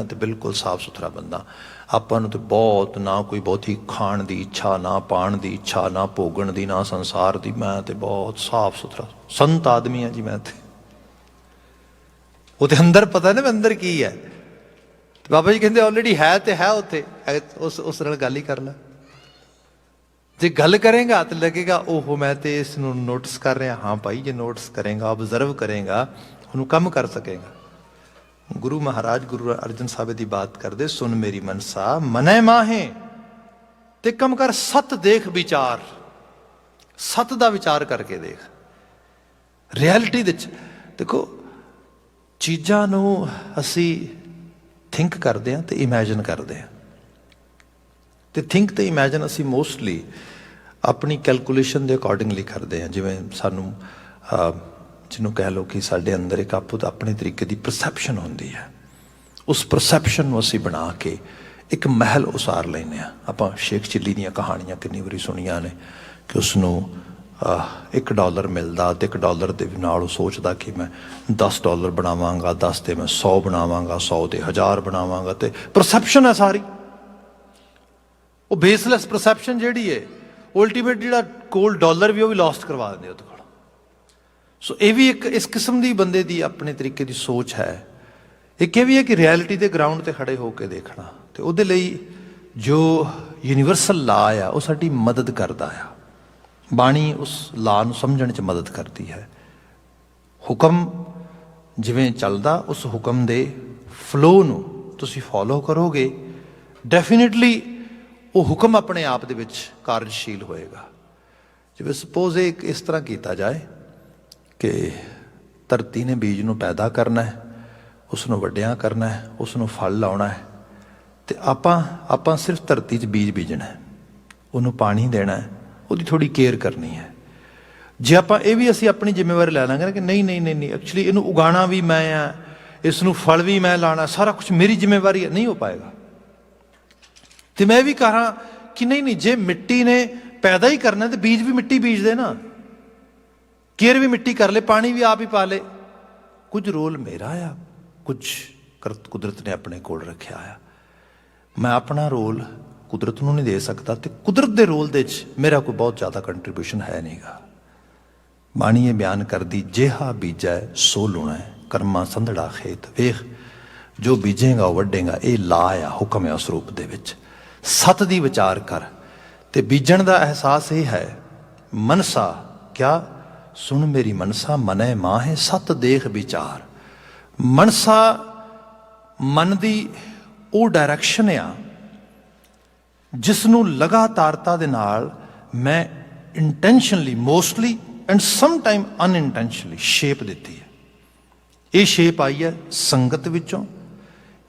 ਤੇ ਬਿਲਕੁਲ ਸਾਫ਼ ਸੁਥਰਾ ਬੰਦਾ। ਆਪਾਂ ਨੂੰ ਤੇ ਬਹੁਤ, ਨਾ ਕੋਈ ਬਹੁਤੀ ਖਾਣ ਦੀ ਇੱਛਾ, ਨਾ ਪਾਣ ਦੀ ਇੱਛਾ, ਨਾ ਭੋਗਣ ਦੀ, ਨਾ ਸੰਸਾਰ ਦੀ। ਮੈਂ ਤੇ ਬਹੁਤ ਸਾਫ਼ ਸੁਥਰਾ ਸੰਤ ਆਦਮੀ ਹਾਂ ਜੀ। ਮੈਂ ਤੇ ਉਹਦੇ ਅੰਦਰ ਪਤਾ ਨਾ ਅੰਦਰ ਕੀ ਹੈ। ਬਾਬਾ ਜੀ ਕਹਿੰਦੇ ਆਲਰੇਡੀ ਹੈ ਤੇ ਹੈ ਉੱਥੇ, ਉਸ ਨਾਲ ਗੱਲ ਹੀ ਕਰ ਲੈ। ਜੇ ਗੱਲ ਕਰੇਗਾ ਤਾਂ ਲੱਗੇਗਾ ਓਹੋ ਮੈਂ ਤੇ ਇਸ ਨੂੰ ਨੋਟਿਸ ਕਰ ਰਿਹਾ। ਹਾਂ ਭਾਈ, ਜੇ ਨੋਟਿਸ ਕਰੇਗਾ, ਆਬਜ਼ਰਵ ਕਰੇਗਾ, ਉਹਨੂੰ ਕੰਮ ਕਰ ਸਕੇਗਾ। ਗੁਰੂ ਮਹਾਰਾਜ ਗੁਰੂ ਅਰਜਨ ਸਾਹਿਬ ਦੀ ਬਾਤ ਕਰਦੇ, ਸੁਣ ਮੇਰੀ ਮਨਸਾ ਮਨੈ ਮਾਹੇ ਤੇ ਕੰਮ ਕਰ, ਸਤ ਦੇਖ ਵਿਚਾਰ। ਸਤ ਦਾ ਵਿਚਾਰ ਕਰਕੇ ਦੇਖ। ਰਿਐਲਿਟੀ ਦੇ ਵਿੱਚ ਦੇਖੋ, ਚੀਜ਼ਾਂ ਨੂੰ ਅਸੀਂ ਥਿੰਕ ਕਰਦੇ ਹਾਂ ਤੇ ਇਮੈਜਿਨ ਕਰਦੇ ਹਾਂ। ਤੇ ਥਿੰਕ ਤੇ ਇਮੈਜਿਨ ਅਸੀਂ ਮੋਸਟਲੀ ਆਪਣੀ ਕੈਲਕੂਲੇਸ਼ਨ ਦੇ ਅਕੋਰਡਿੰਗਲੀ ਕਰਦੇ ਹਾਂ। ਜਿਵੇਂ ਸਾਨੂੰ ਜਿਹਨੂੰ ਕਹਿ ਲਓ ਕਿ ਸਾਡੇ ਅੰਦਰ ਇੱਕ ਆਪਣੇ ਤਰੀਕੇ ਦੀ ਪਰਸੈਪਸ਼ਨ ਹੁੰਦੀ ਹੈ। ਉਸ ਪਰਸੈਪਸ਼ਨ ਨੂੰ ਅਸੀਂ ਬਣਾ ਕੇ ਇੱਕ ਮਹਿਲ ਉਸਾਰ ਲੈਂਦੇ ਹਾਂ। ਆਪਾਂ ਸ਼ੇਖ ਚਿੱਲੀ ਦੀਆਂ ਕਹਾਣੀਆਂ ਕਿੰਨੀ ਵਾਰੀ ਸੁਣੀਆਂ ਨੇ ਕਿ ਉਸਨੂੰ $1 ਮਿਲਦਾ ਤੇ $1 ਦੇ ਨਾਲ ਉਹ ਸੋਚਦਾ ਕਿ ਮੈਂ $10 ਬਣਾਵਾਂਗਾ, 10 ਤੇ ਮੈਂ 100 ਬਣਾਵਾਂਗਾ, 100 ਤੇ 1000 ਬਣਾਵਾਂਗਾ। ਤੇ ਪਰਸੈਪਸ਼ਨ ਹੈ ਸਾਰੀ, ਉਹ ਬੇਸਲੈਸ ਪਰਸੈਪਸ਼ਨ ਜਿਹੜੀ ਹੈ, ਅਲਟੀਮੇਟ ਜਿਹੜਾ ਕੋਲ ਡਾਲਰ ਵੀ ਉਹ ਵੀ ਲੋਸਟ ਕਰਵਾ ਦਿੰਦੇ ਉਹਦੇ ਕੋਲ। ਸੋ ਇਹ ਵੀ ਇੱਕ ਇਸ ਕਿਸਮ ਦੀ ਬੰਦੇ ਦੀ ਆਪਣੇ ਤਰੀਕੇ ਦੀ ਸੋਚ ਹੈ। ਇੱਕ ਇਹ ਵੀ ਹੈ ਕਿ ਰਿਐਲਿਟੀ ਦੇ ਗਰਾਊਂਡ ਤੇ ਖੜੇ ਹੋ ਕੇ ਦੇਖਣਾ। ਤੇ ਉਹਦੇ ਲਈ ਜੋ ਯੂਨੀਵਰਸਲ ਲਾ ਆ ਉਹ ਸਾਡੀ ਮਦਦ ਕਰਦਾ ਆ। ਬਾਣੀ ਉਸ ਲਾ ਨੂੰ ਸਮਝਣ 'ਚ ਮਦਦ ਕਰਦੀ ਹੈ। ਹੁਕਮ ਜਿਵੇਂ ਚੱਲਦਾ, ਉਸ ਹੁਕਮ ਦੇ ਫਲੋ ਨੂੰ ਤੁਸੀਂ ਫੋਲੋ ਕਰੋਗੇ, ਡੈਫੀਨੇਟਲੀ ਉਹ ਹੁਕਮ ਆਪਣੇ ਆਪ ਦੇ ਵਿੱਚ ਕਾਰਜਸ਼ੀਲ ਹੋਏਗਾ। ਜਿਵੇਂ ਸਪੋਜ਼ ਇਹ ਇਸ ਤਰ੍ਹਾਂ ਕੀਤਾ ਜਾਏ ਕਿ ਧਰਤੀ ਨੇ ਬੀਜ ਨੂੰ ਪੈਦਾ ਕਰਨਾ ਹੈ, ਉਸ ਨੂੰ ਵੱਡਿਆਂ ਕਰਨਾ ਹੈ, ਉਸ ਨੂੰ ਫਲ ਲਾਉਣਾ ਹੈ। ਤੇ ਆਪਾਂ ਸਿਰਫ ਧਰਤੀ 'ਚ ਬੀਜ ਬੀਜਣਾ ਹੈ, ਉਹਨੂੰ ਪਾਣੀ ਦੇਣਾ ਹੈ, ਉਹਦੀ ਥੋੜ੍ਹੀ ਕੇਅਰ ਕਰਨੀ ਹੈ। ਜੇ ਆਪਾਂ ਇਹ ਵੀ ਅਸੀਂ ਆਪਣੀ ਜ਼ਿੰਮੇਵਾਰੀ ਲੈ ਲਾਂਗੇ ਕਿ ਨਹੀਂ ਐਕਚੁਅਲੀ ਇਹਨੂੰ ਉਗਾਉਣਾ ਵੀ ਮੈਂ ਆ, ਇਸ ਨੂੰ ਫਲ ਵੀ ਮੈਂ ਲਾਉਣਾ, ਸਾਰਾ ਕੁਛ ਮੇਰੀ ਜ਼ਿੰਮੇਵਾਰੀ ਹੈ, ਨਹੀਂ ਹੋ ਪਾਏਗਾ। ਤੇ ਮੈਂ ਵੀ ਕਹਾਂ ਕਿ ਨਹੀਂ, ਜੇ ਮਿੱਟੀ ਨੇ ਪੈਦਾ ਹੀ ਕਰਨਾ ਤੇ ਬੀਜ ਵੀ ਮਿੱਟੀ ਬੀਜ ਦੇ ਨਾ, ਕੇਅਰ ਵੀ ਮਿੱਟੀ ਕਰ ਲੈ, ਪਾਣੀ ਵੀ ਆਪ ਹੀ ਪਾ ਲੈ। ਕੁਝ ਰੋਲ ਮੇਰਾ ਆ, ਕੁਝ ਕੁਦਰਤ ਨੇ ਆਪਣੇ ਕੋਲ ਰੱਖਿਆ ਆ। ਮੈਂ ਆਪਣਾ ਰੋਲ ਕੁਦਰਤ ਨੂੰ ਨਹੀਂ ਦੇ ਸਕਦਾ ਤੇ ਕੁਦਰਤ ਦੇ ਰੋਲ ਦੇ ਵਿੱਚ ਮੇਰਾ ਕੋਈ ਬਹੁਤ ਜ਼ਿਆਦਾ ਕੰਟਰੀਬਿਊਸ਼ਨ ਹੈ ਨਹੀਂਗਾ। ਬਾਣੀ ਇਹ ਬਿਆਨ ਕਰਦੀ, ਜਿਹਾ ਬੀਜੈ ਸੋ ਲੁਣਾ ਕਰਮਾ ਸੰਧੜਾ ਖੇਤ। ਵੇਖ, ਜੋ ਬੀਜੇਗਾ ਉਹ ਵੱਢੇਗਾ। ਇਹ ਲਾ ਆ, ਹੁਕਮ ਹੈ ਉਸ ਰੂਪ ਦੇ ਵਿੱਚ। ਸਤ ਦੀ ਵਿਚਾਰ ਕਰ। ਤੇ ਬੀਜਣ ਦਾ ਅਹਿਸਾਸ ਇਹ ਹੈ। ਮਨਸਾ ਕਿਆ, ਸੁਣ ਮੇਰੀ ਮਨਸਾ ਮਨੈ ਮਾਹੇ ਸਤ ਦੇਖ ਵਿਚਾਰ। ਮਨਸਾ ਮਨ ਦੀ ਉਹ ਡਾਇਰੈਕਸ਼ਨ ਆ ਜਿਸ ਨੂੰ ਲਗਾਤਾਰਤਾ ਦੇ ਨਾਲ ਮੈਂ intentionally, mostly and some time unintentionally shape ਦਿੱਤੀ ਹੈ। ਇਹ ਸ਼ੇਪ ਆਈ ਹੈ ਸੰਗਤ ਵਿੱਚੋਂ,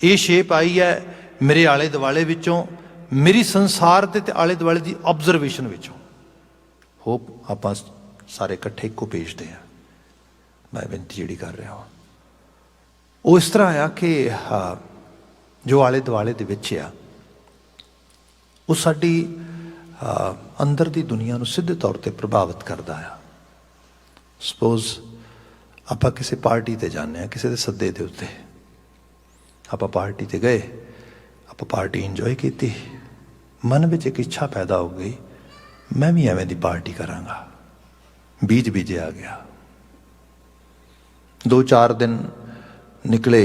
ਇਹ ਸ਼ੇਪ ਆਈ ਹੈ ਮੇਰੇ ਆਲੇ ਦੁਆਲੇ ਵਿੱਚੋਂ, ਮੇਰੀ ਸੰਸਾਰ ਦੇ ਤੇ ਆਲੇ ਦੁਆਲੇ ਦੀ ਆਬਜ਼ਰਵੇਸ਼ਨ ਵਿੱਚੋਂ। ਹੋਪ ਆਪਾਂ ਸਾਰੇ ਇਕੱਠੇ ਇੱਕੋ ਪੇਜ ਤੇ ਆ। ਮੈਂ ਬੇਨਤੀ ਜਿਹੜੀ ਕਰ ਰਿਹਾ ਹਾਂ ਉਹ ਇਸ ਤਰ੍ਹਾਂ ਆ ਕਿ ਜੋ ਆਲੇ ਦੁਆਲੇ ਦੇ ਵਿੱਚ ਆ ਉਹ ਸਾਡੀ ਅੰਦਰ ਦੀ ਦੁਨੀਆ ਨੂੰ ਸਿੱਧੇ ਤੌਰ ਤੇ ਪ੍ਰਭਾਵਿਤ ਕਰਦਾ ਆ। ਸਪੋਜ਼ ਆਪਾਂ ਕਿਸੇ ਪਾਰਟੀ ਤੇ ਜਾਂਦੇ ਹਾਂ, ਕਿਸੇ ਦੇ ਸੱਦੇ ਦੇ ਉੱਤੇ ਆਪਾਂ ਪਾਰਟੀ ਤੇ ਗਏ, ਆਪਾਂ ਪਾਰਟੀ ਇੰਜੋਏ ਕੀਤੀ, ਮਨ ਵਿੱਚ ਇੱਕ ਇੱਛਾ ਪੈਦਾ ਹੋ ਗਈ, ਮੈਂ ਵੀ ਐਵੇਂ ਦੀ ਪਾਰਟੀ ਕਰਾਂਗਾ। ਬੀਜ ਬੀਜਿਆ ਗਿਆ। 2-4 ਦਿਨ ਨਿਕਲੇ,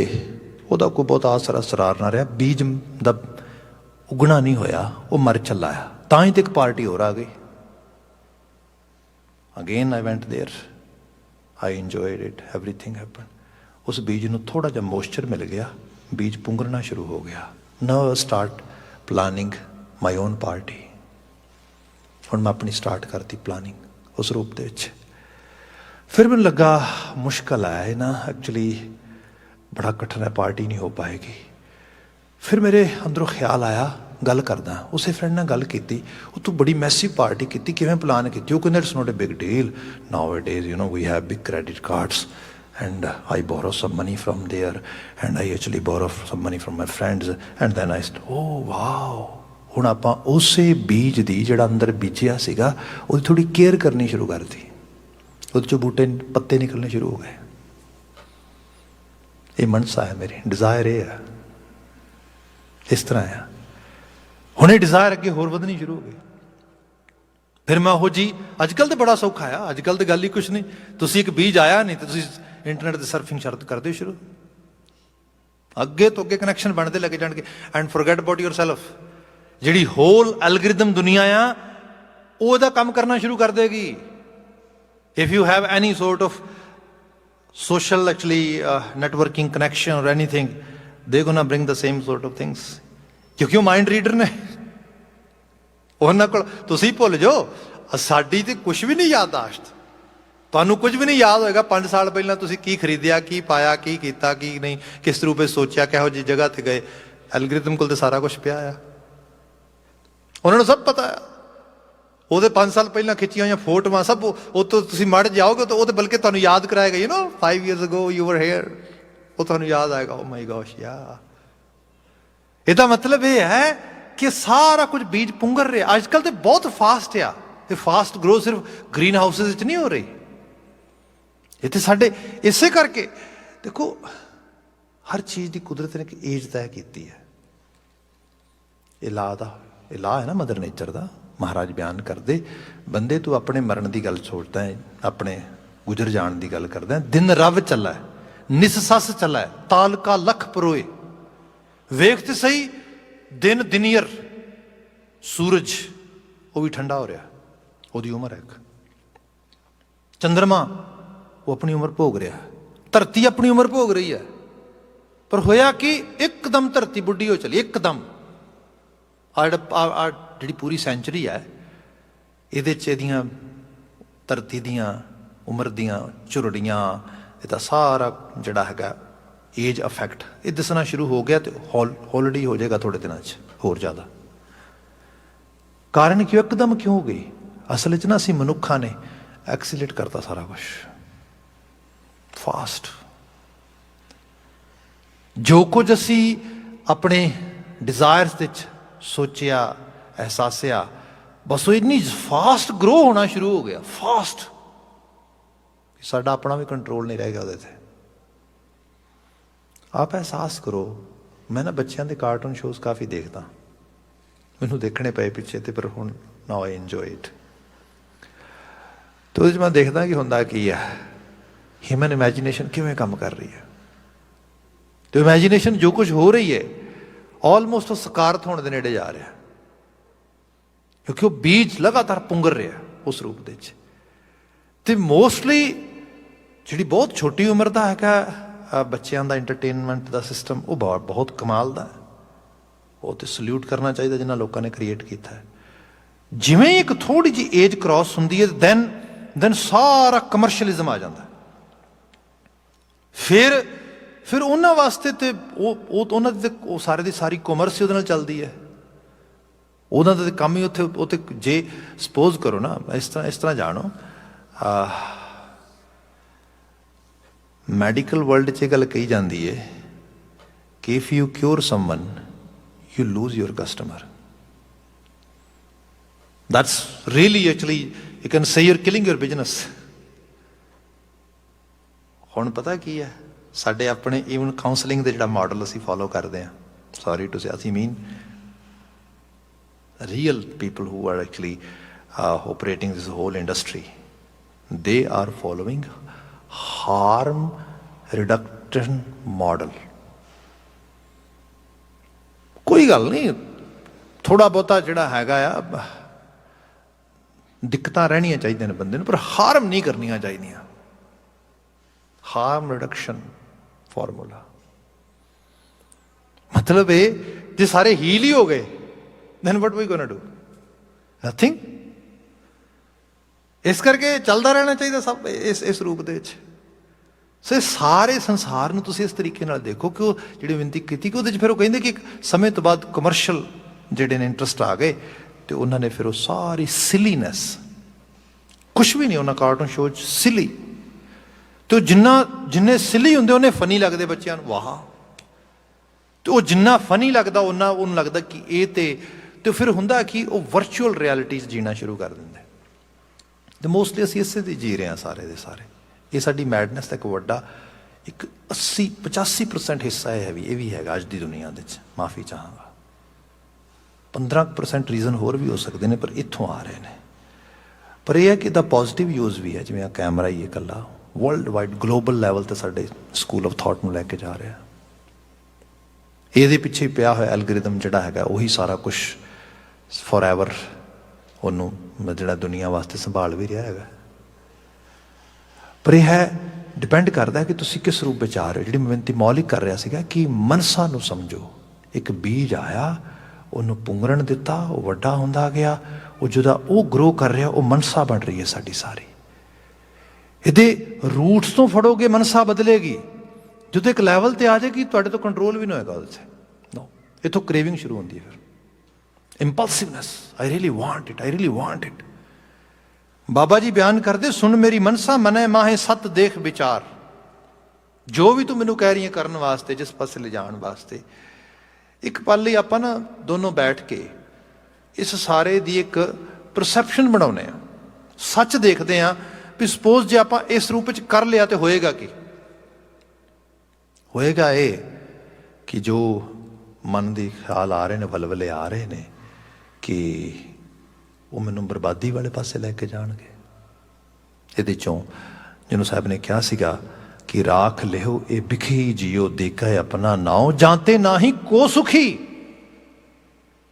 ਉਹਦਾ ਕੋਈ ਬਹੁਤ ਅਸਰਾਰ ਨਾ ਰਿਹਾ, ਬੀਜ ਦਾ ਉਗਣਾ ਨਹੀਂ ਹੋਇਆ, ਉਹ ਮਰ ਚੱਲਾ ਆ। ਤਾਂ ਹੀ ਤੇ ਇੱਕ ਪਾਰਟੀ ਹੋਰ ਆ ਗਈ। Again I ਵੈਂਟ there, I enjoyed it, everything happen. ਉਸ ਬੀਜ ਨੂੰ ਥੋੜ੍ਹਾ ਜਿਹਾ ਮੋਇਸਚਰ ਮਿਲ ਗਿਆ, ਬੀਜ ਪੁੰਗਰਨਾ ਸ਼ੁਰੂ ਹੋ ਗਿਆ। Now start planning my own party. ਹੁਣ ਮੈਂ ਆਪਣੀ ਸਟਾਰਟ ਕਰਤੀ ਪਲਾਨਿੰਗ ਉਸ ਰੂਪ ਦੇ ਵਿੱਚ। ਫਿਰ ਮੈਨੂੰ ਲੱਗਾ ਮੁਸ਼ਕਲ ਹੈ ਇਹ ਨਾ, ਐਕਚੁਅਲੀ ਬੜਾ ਕਠਿਨ ਹੈ, ਪਾਰਟੀ ਨਹੀਂ ਹੋ ਪਾਏਗੀ। ਫਿਰ ਮੇਰੇ ਅੰਦਰੋਂ ਖਿਆਲ ਆਇਆ, ਗੱਲ ਕਰਦਾ। ਉਸੇ ਫਰੈਂਡ ਨਾਲ ਗੱਲ ਕੀਤੀ, ਉਹ ਤੂੰ ਬੜੀ ਮੈਸਿਵ ਪਾਰਟੀ ਕੀਤੀ, ਕਿਵੇਂ ਪਲਾਨ ਕੀਤੀ? ਉਹ ਕਹਿੰਦਾ it's not a big deal, nowadays you know we have big credit cards and I borrow some money from there and I actually borrow some money from my friends and then I said, oh wow, ਹੁਣ ਆਪਾਂ ਉਸੇ ਬੀਜ ਦੀ ਜਿਹੜਾ ਅੰਦਰ ਬੀਜਿਆ ਸੀਗਾ ਉਹਦੀ ਥੋੜ੍ਹੀ ਕੇਅਰ ਕਰਨੀ ਸ਼ੁਰੂ ਕਰਤੀ, ਉਹਦੇ 'ਚੋਂ ਬੂਟੇ ਪੱਤੇ ਨਿਕਲਣੇ ਸ਼ੁਰੂ ਹੋ ਗਏ। ਇਹ ਮਨਸਾ ਹੈ ਮੇਰੀ, ਡਿਜ਼ਾਇਰ ਇਹ ਆ, ਇਸ ਤਰ੍ਹਾਂ ਆ। ਹੁਣ ਇਹ ਡਿਜ਼ਾਇਰ ਅੱਗੇ ਹੋਰ ਵਧਣੀ ਸ਼ੁਰੂ ਹੋ ਗਈ। ਫਿਰ ਮੈਂ ਉਹ ਜੀ, ਅੱਜ ਕੱਲ੍ਹ ਤਾਂ ਬੜਾ ਸੌਖਾ ਆ, ਅੱਜ ਕੱਲ੍ਹ ਤਾਂ ਗੱਲ ਹੀ ਕੁਛ ਨਹੀਂ। ਤੁਸੀਂ ਇੱਕ ਬੀਜ ਆਇਆ ਨਹੀਂ ਤੇ ਤੁਸੀਂ ਇੰਟਰਨੈਟ 'ਤੇ ਸਰਫਿੰਗ ਸ਼ਰਤ ਕਰਦੇ ਹੋ ਸ਼ੁਰੂ, ਅੱਗੇ ਤੋਂ ਅੱਗੇ ਕਨੈਕਸ਼ਨ ਬਣਦੇ ਲੱਗੇ ਜਾਣਗੇ। And forget about your self. ਜਿਹੜੀ ਹੋਲ ਐਲਗੋਰਿਦਮ ਦੁਨੀਆ ਆ ਉਹ ਉਹਦਾ ਕੰਮ ਕਰਨਾ ਸ਼ੁਰੂ ਕਰ ਦੇਗੀ। If you have any sort of social actually networking connection or anything, they're gonna bring the same sort of things, ਕਿਉਂਕਿ ਉਹ ਮਾਈਂਡ ਰੀਡਰ ਨੇ। ਉਹਨਾਂ ਕੋਲ ਤੁਸੀਂ ਭੁੱਲ ਜਾਓ, ਸਾਡੀ ਤੇ ਕੁਝ ਵੀ ਨਹੀਂ ਯਾਦਦਾਸ਼ਤ। ਤੁਹਾਨੂੰ ਕੁਝ ਵੀ ਨਹੀਂ ਯਾਦ ਹੋਏਗਾ 5 ਸਾਲ ਪਹਿਲਾਂ ਤੁਸੀਂ ਕੀ ਖਰੀਦਿਆ, ਕੀ ਪਾਇਆ, ਕੀ ਕੀਤਾ, ਕੀ ਨਹੀਂ, ਕਿਸ ਰੂਪੇ ਸੋਚਿਆ, ਕਿਹੋ ਜਿਹੀ ਜਗ੍ਹਾ ਤੇ ਗਏ। ਐਲਗੋਰਿਦਮ ਕੋਲ ਤੇ ਸਾਰਾ ਕੁਝ ਪਿਆ ਆ, ਉਹਨਾਂ ਨੂੰ ਸਭ ਪਤਾ ਆ। ਉਹਦੇ 5 ਸਾਲ ਪਹਿਲਾਂ ਖਿੱਚੀਆਂ ਹੋਈਆਂ ਫੋਟੋਆਂ ਸਭ ਉਹ ਤੋਂ ਤੁਸੀਂ ਮੜ ਜਾਓਗੇ ਤਾਂ ਉਹ ਤਾਂ ਬਲਕਿ ਤੁਹਾਨੂੰ ਯਾਦ ਕਰਾਏਗਾ, 5 years ago you were here, ਉਹ ਤੁਹਾਨੂੰ ਯਾਦ ਆਏਗਾ। ਓ ਮਾਈ ਗॉश ਯਾ। ਇਹਦਾ ਮਤਲਬ ਇਹ ਹੈ ਕਿ ਸਾਰਾ ਕੁਝ ਬੀਜ ਪੁੰਗਰ ਰਿਹਾ। ਅੱਜ ਕੱਲ੍ਹ ਤੇ ਬਹੁਤ ਫਾਸਟ ਆ। ਇਹ ਫਾਸਟ ਗਰੋ ਸਿਰਫ ਗ੍ਰੀਨ ਹਾਊਸਿਸ ਵਿੱਚ ਨਹੀਂ ਹੋ ਰਹੀ, ਇੱਥੇ ਸਾਡੇ ਇਸੇ ਕਰਕੇ ਦੇਖੋ ਹਰ ਚੀਜ਼ ਦੀ ਕੁਦਰਤ ਨੇ ਇੱਕ ਏਜ ਤੈਅ ਕੀਤੀ ਹੈ। ਇਹ ਲਾ ਹੈ ਨਾ ਮਦਰ ਨੇਚਰ ਦਾ। ਮਹਾਰਾਜ ਬਿਆਨ ਕਰਦੇ, ਬੰਦੇ ਤੂੰ ਆਪਣੇ ਮਰਨ ਦੀ ਗੱਲ ਸੋਚਦਾ ਹੈ, ਆਪਣੇ ਗੁਜ਼ਰ ਜਾਣ ਦੀ ਗੱਲ ਕਰਦਾ। ਦਿਨ ਰਵ ਚੱਲਾ, ਨਿਸ ਸੱਸ ਚੱਲਾ, ਤਾਲਕਾ ਲੱਖ ਪਰੋਏ। ਵੇਖ ਤੇ ਸਹੀ ਦਿਨ ਦਿਨੀਅਰ, ਸੂਰਜ ਉਹ ਵੀ ਠੰਡਾ ਹੋ ਰਿਹਾ, ਉਹਦੀ ਉਮਰ ਹੈ ਇੱਕ। ਚੰਦਰਮਾ ਉਹ ਆਪਣੀ ਉਮਰ ਭੋਗ ਰਿਹਾ, ਧਰਤੀ ਆਪਣੀ ਉਮਰ ਭੋਗ ਰਹੀ ਹੈ। ਪਰ ਹੋਇਆ ਕਿ ਇੱਕਦਮ ਧਰਤੀ ਬੁੱਢੀ ਹੋ ਚਲੀ, ਇੱਕਦਮ। ਜਿਹੜੀ ਪੂਰੀ ਸੈਂਚੁਰੀ ਹੈ ਇਹਦੇ 'ਚ ਇਹਦੀਆਂ ਧਰਤੀ ਦੀਆਂ ਉਮਰ ਦੀਆਂ ਝੁਰੜੀਆਂ, ਇਹਦਾ ਸਾਰਾ ਜਿਹੜਾ ਹੈਗਾ ਏਜ ਅਫੈਕਟ ਇਹ ਦੱਸਣਾ ਸ਼ੁਰੂ ਹੋ ਗਿਆ। ਤੇ ਹੌਲਡੀ ਹੋ ਜਾਏਗਾ ਥੋੜੇ ਦਿਨਾਂ 'ਚ ਹੋਰ ਜ਼ਿਆਦਾ। ਕਾਰਨ ਕਿਉਂ ਇੱਕਦਮ ਕਿਉਂ ਹੋ ਗਈ? ਅਸਲ 'ਚ ਨਾ ਅਸੀਂ ਮਨੁੱਖਾਂ ਨੇ ਐਕਸੀਲੇਟ ਕਰਤਾ ਸਾਰਾ ਕੁਛ ਫਾਸਟ। ਜੋ ਕੁਝ ਅਸੀਂ ਆਪਣੇ ਡਿਜ਼ਾਇਰਸ ਵਿੱਚ ਸੋਚਿਆ, ਅਹਿਸਾਸਿਆ, ਬਸ ਉਹ ਇੰਨੀ ਫਾਸਟ ਗਰੋ ਹੋਣਾ ਸ਼ੁਰੂ ਹੋ ਗਿਆ, ਫਾਸਟ, ਸਾਡਾ ਆਪਣਾ ਵੀ ਕੰਟਰੋਲ ਨਹੀਂ ਰਹਿ ਗਿਆ ਉਹਦੇ 'ਤੇ। ਆਪ ਅਹਿਸਾਸ ਕਰੋ। ਮੈਂ ਨਾ ਬੱਚਿਆਂ ਦੇ ਕਾਰਟੂਨ ਸ਼ੋਜ਼ ਕਾਫੀ ਦੇਖਦਾ, ਮੈਨੂੰ ਦੇਖਣੇ ਪਏ ਪਿੱਛੇ ਤੇ, ਪਰ ਹੁਣ ਨਾਓ ਆਈ ਇੰਜੋਏ ਇਟ। ਤੇ ਉਹਦੇ 'ਚ ਮੈਂ ਦੇਖਦਾ ਕਿ ਹੁੰਦਾ ਕੀ ਹੈ, ਹਿਊਮਨ ਇਮੈਜੀਨੇਸ਼ਨ ਕਿਵੇਂ ਕੰਮ ਕਰ ਰਹੀ ਹੈ। ਤੇ ਇਮੈਜੀਨੇਸ਼ਨ ਜੋ ਕੁਝ ਹੋ ਰਹੀ ਹੈ ਆਲਮੋਸਟ ਉਹ ਸਕਾਰਤ ਹੋਣ ਦੇ ਨੇੜੇ ਜਾ ਰਿਹਾ, ਕਿਉਂਕਿ ਉਹ ਬੀਜ ਲਗਾਤਾਰ ਪੁੰਗਰ ਰਿਹਾ ਉਸ ਰੂਪ ਦੇ ਵਿੱਚ। ਤੇ ਮੋਸਟਲੀ ਜਿਹੜੀ ਬਹੁਤ ਛੋਟੀ ਉਮਰ ਦਾ ਹੈਗਾ ਬੱਚਿਆਂ ਦਾ ਇੰਟਰਟੇਨਮੈਂਟ ਦਾ ਸਿਸਟਮ, ਉਹ ਬਹੁਤ ਕਮਾਲ ਦਾ। ਉਹ ਤੇ ਸਲੂਟ ਕਰਨਾ ਚਾਹੀਦਾ ਜਿਨ੍ਹਾਂ ਲੋਕਾਂ ਨੇ ਕ੍ਰੀਏਟ ਕੀਤਾ ਹੈ। ਜਿਵੇਂ ਇੱਕ ਥੋੜੀ ਜਿਹੀ ਏਜ ਕ੍ਰਾਸ ਹੁੰਦੀ ਹੈ ਦੈਨ ਸਾਰਾ ਕਮਰਸ਼ੀਅਲਿਜ਼ਮ ਆ ਜਾਂਦਾ। ਫਿਰ ਉਹਨਾਂ ਵਾਸਤੇ ਤੇ ਉਹਨਾਂ ਦੀ ਉਹ ਸਾਰੇ ਦੀ ਸਾਰੀ ਕਾਮਰਸ ਉਹਦੇ ਨਾਲ ਚੱਲਦੀ ਹੈ। ਉਹਨਾਂ ਦਾ ਕੰਮ ਹੀ ਉੱਥੇ ਜੇ ਸਪੋਜ਼ ਕਰੋ ਨਾ, ਇਸ ਤਰ੍ਹਾਂ ਜਾਣੋ, ਮੈਡੀਕਲ ਵਰਲਡ 'ਚ ਇਹ ਗੱਲ ਕਹੀ ਜਾਂਦੀ ਹੈ ਕਿ if you cure someone you lose your customer. That's really actually you can say you're killing your business. ਹੁਣ ਪਤਾ ਕੀ ਹੈ, ਸਾਡੇ ਆਪਣੇ ਈਵਨ ਕਾਉਂਸਲਿੰਗ ਦੇ ਜਿਹੜਾ ਮਾਡਲ ਅਸੀਂ ਫੋਲੋ ਕਰਦੇ ਹਾਂ, ਸੌਰੀ ਟੂ ਸੇ, ਅਸੀਂ ਮੀਨ real people who are actually operating this whole industry, they are following harm reduction model. ਕੋਈ ਗੱਲ ਨਹੀਂ, ਥੋੜਾ ਬਹੁਤਾ ਜਿਹੜਾ ਹੈਗਾ ਆ ਦਿੱਕਤਾਂ ਰਹਿਣੀਆਂ ਚਾਹੀਦੀਆਂ ਨੇ ਬੰਦੇ ਨੂੰ, ਪਰ ਹਾਰਮ ਨਹੀਂ ਕਰਨੀਆਂ ਚਾਹੀਦੀਆਂ। ਹਾਰਮ ਰਿਡਕਸ਼ਨ ਫਾਰਮੂਲਾ ਮਤਲਬ ਇਹ, ਜੇ ਸਾਰੇ ਹੀਲ ਹੀ ਹੋ ਗਏ then what we gonna do? Nothing. ਇਸ ਕਰਕੇ ਚੱਲਦਾ ਰਹਿਣਾ ਚਾਹੀਦਾ ਸਭ ਇਸ ਰੂਪ ਦੇ ਵਿੱਚ। ਸੋ ਸਾਰੇ ਸੰਸਾਰ ਨੂੰ ਤੁਸੀਂ ਇਸ ਤਰੀਕੇ ਨਾਲ ਦੇਖੋ ਕਿ ਉਹ ਜਿਹੜੀ ਬੇਨਤੀ ਕੀਤੀ ਕਿ ਉਹਦੇ 'ਚ ਫਿਰ ਉਹ ਕਹਿੰਦੇ ਕਿ ਇੱਕ ਸਮੇਂ ਤੋਂ ਬਾਅਦ ਕਮਰਸ਼ੀਅਲ ਜਿਹੜੇ ਨੇ ਇੰਟਰਸਟ ਆ ਗਏ ਤੇ ਉਹਨਾਂ ਨੇ ਫਿਰ ਉਹ ਸਾਰੀ ਸਿਲੀਨੈਸ, ਕੁਛ ਵੀ ਨਹੀਂ ਉਹਨਾਂ ਕਾਰਟੂਨ ਸ਼ੋਅ 'ਚ ਸਿਲੀ, ਤੇ ਉਹ ਜਿੰਨੇ ਸਿਲੀ ਹੁੰਦੇ ਉਹਨੇ ਫਨੀ ਲੱਗਦੇ ਬੱਚਿਆਂ ਨੂੰ, ਵਾਹ। ਤੇ ਉਹ ਜਿੰਨਾ ਫਨੀ ਲੱਗਦਾ ਉਹਨੂੰ ਲੱਗਦਾ ਕਿ ਇਹ ਤੇ ਤੇ ਫਿਰ ਹੁੰਦਾ ਕਿ ਉਹ ਵਰਚੁਅਲ ਰਿਐਲਿਟੀ 'ਚ ਜੀਣਾ ਸ਼ੁਰੂ ਕਰ ਦਿੰਦੇ। ਤੇ ਮੋਸਟਲੀ ਅਸੀਂ ਇਸੇ ਦੀ ਜੀ ਰਹੇ ਹਾਂ ਸਾਰੇ ਦੇ ਸਾਰੇ। ਇਹ ਸਾਡੀ ਮੈਡਨੈਸ ਦਾ ਇੱਕ ਵੱਡਾ ਇੱਕ 80-85% ਹਿੱਸਾ ਹੈ ਇਹ ਵੀ ਹੈਗਾ ਅੱਜ ਦੀ ਦੁਨੀਆ ਦੇ ਵਿੱਚ। ਮਾਫੀ ਚਾਹਾਂਗਾ, 15% ਰੀਜ਼ਨ ਹੋਰ ਵੀ ਹੋ ਸਕਦੇ ਨੇ, ਪਰ ਇੱਥੋਂ ਆ ਰਹੇ ਨੇ। ਪਰ ਇਹ ਹੈ ਕਿ ਇਹਦਾ ਪੋਜ਼ੀਟਿਵ ਯੂਜ਼ ਵੀ ਹੈ, ਜਿਵੇਂ ਆ ਕੈਮਰਾ ਹੀ ਇਕੱਲਾ ਵਰਲਡ ਵਾਈਡ ਗਲੋਬਲ ਲੈਵਲ ਤੇ ਸਾਡੇ ਸਕੂਲ ਆਫ ਥਾਟ ਨੂੰ ਲੈ ਕੇ ਜਾ ਰਿਹਾ। ਇਹਦੇ ਪਿੱਛੇ ਪਿਆ ਹੋਇਆ ਐਲਗੋਰਿਦਮ ਜਿਹੜਾ ਹੈਗਾ ਉਹੀ ਸਾਰਾ ਕੁਛ ਫੋਰਐਵਰ ਉਹਨੂੰ ਜਿਹੜਾ ਦੁਨੀਆ ਵਾਸਤੇ ਸੰਭਾਲ ਵੀ ਰਿਹਾ ਹੈਗਾ। ਪਰ ਇਹ ਹੈ ਡਿਪੈਂਡ ਕਰਦਾ ਕਿ ਤੁਸੀਂ ਕਿਸ ਰੂਪ ਵਿੱਚ ਆ ਰਹੇ ਹੋ। ਜਿਹੜੀ ਮੈਂ ਬੇਨਤੀ ਮੌਲਿਕ ਕਰ ਰਿਹਾ ਸੀਗਾ ਕਿ ਮਨਸਾ ਨੂੰ ਸਮਝੋ। ਇੱਕ ਬੀਜ ਆਇਆ, ਉਹਨੂੰ ਪੁੰਗਰਨ ਦਿੱਤਾ, ਉਹ ਵੱਡਾ ਹੁੰਦਾ ਗਿਆ, ਉਹ ਜਦੋਂ ਉਹ ਗਰੋ ਕਰ ਰਿਹਾ ਉਹ ਮਨਸਾ ਬਣ ਰਹੀ ਹੈ ਸਾਡੀ ਸਾਰੀ। ਇਹਦੇ ਰੂਟਸ ਤੋਂ ਫੜੋਗੇ ਮਨਸਾ ਬਦਲੇਗੀ। ਜਦੋਂ ਇੱਕ ਲੈਵਲ ਤੇ ਆ ਜਾਏਗੀ ਤੁਹਾਡੇ ਤੋਂ ਕੰਟਰੋਲ ਵੀ ਨਹੀਂ ਹੋਏਗਾ ਉਹਦੇ 'ਚ। ਨੋ, ਇੱਥੋਂ ਕ੍ਰੇਵਿੰਗ ਸ਼ੁਰੂ ਹੁੰਦੀ ਹੈ, ਫਿਰ impulsiveness. I really want it, I really want it. Baba ji ਬਿਆਨ ਕਰਦੇ, ਸੁਣ ਮੇਰੀ ਮਨਸਾ ਮਨੈ ਮਾਹੇ ਸਤ ਦੇਖ ਵਿਚਾਰ। ਜੋ ਵੀ ਤੂੰ ਮੈਨੂੰ ਕਹਿ ਰਹੀ ਹੈ ਕਰਨ ਵਾਸਤੇ, ਜਿਸ ਪਾਸੇ ਲਿਜਾਣ ਵਾਸਤੇ, ਇੱਕ ਪਲ ਲਈ ਆਪਾਂ ਨਾ ਦੋਨੋਂ ਬੈਠ ਕੇ ਇਸ ਸਾਰੇ ਦੀ ਇੱਕ ਪਰਸੈਪਸ਼ਨ ਬਣਾਉਂਦੇ ਹਾਂ, ਸੱਚ ਦੇਖਦੇ ਹਾਂ ਵੀ ਸਪੋਜ਼ ਜੇ ਆਪਾਂ ਇਸ ਰੂਪ ਵਿੱਚ ਕਰ ਲਿਆ ਤੇ ਹੋਏਗਾ ਕੀ? ਹੋਏਗਾ ਇਹ ਕਿ ਜੋ ਮਨ ਦੇ ਖਿਆਲ ਆ ਰਹੇ ਨੇ, ਵਲਵਲੇ ਆ ਰਹੇ ਨੇ, ਕਿ ਉਹ ਮੈਨੂੰ ਬਰਬਾਦੀ ਵਾਲੇ ਪਾਸੇ ਲੈ ਕੇ ਜਾਣਗੇ। ਇਹਦੇ ਚੋਂ ਜਿਹਨੂੰ ਸਾਹਿਬ ਨੇ ਕਿਹਾ ਸੀਗਾ ਕਿ ਰਾਖ ਲਿਓ ਇਹ ਬਿਖੀ ਜੀਓ ਦੇਖਾ ਆਪਣਾ ਨਾਉ ਜਾਂਤੇ ਨਾ ਹੀ ਕੋ ਸੁਖੀ।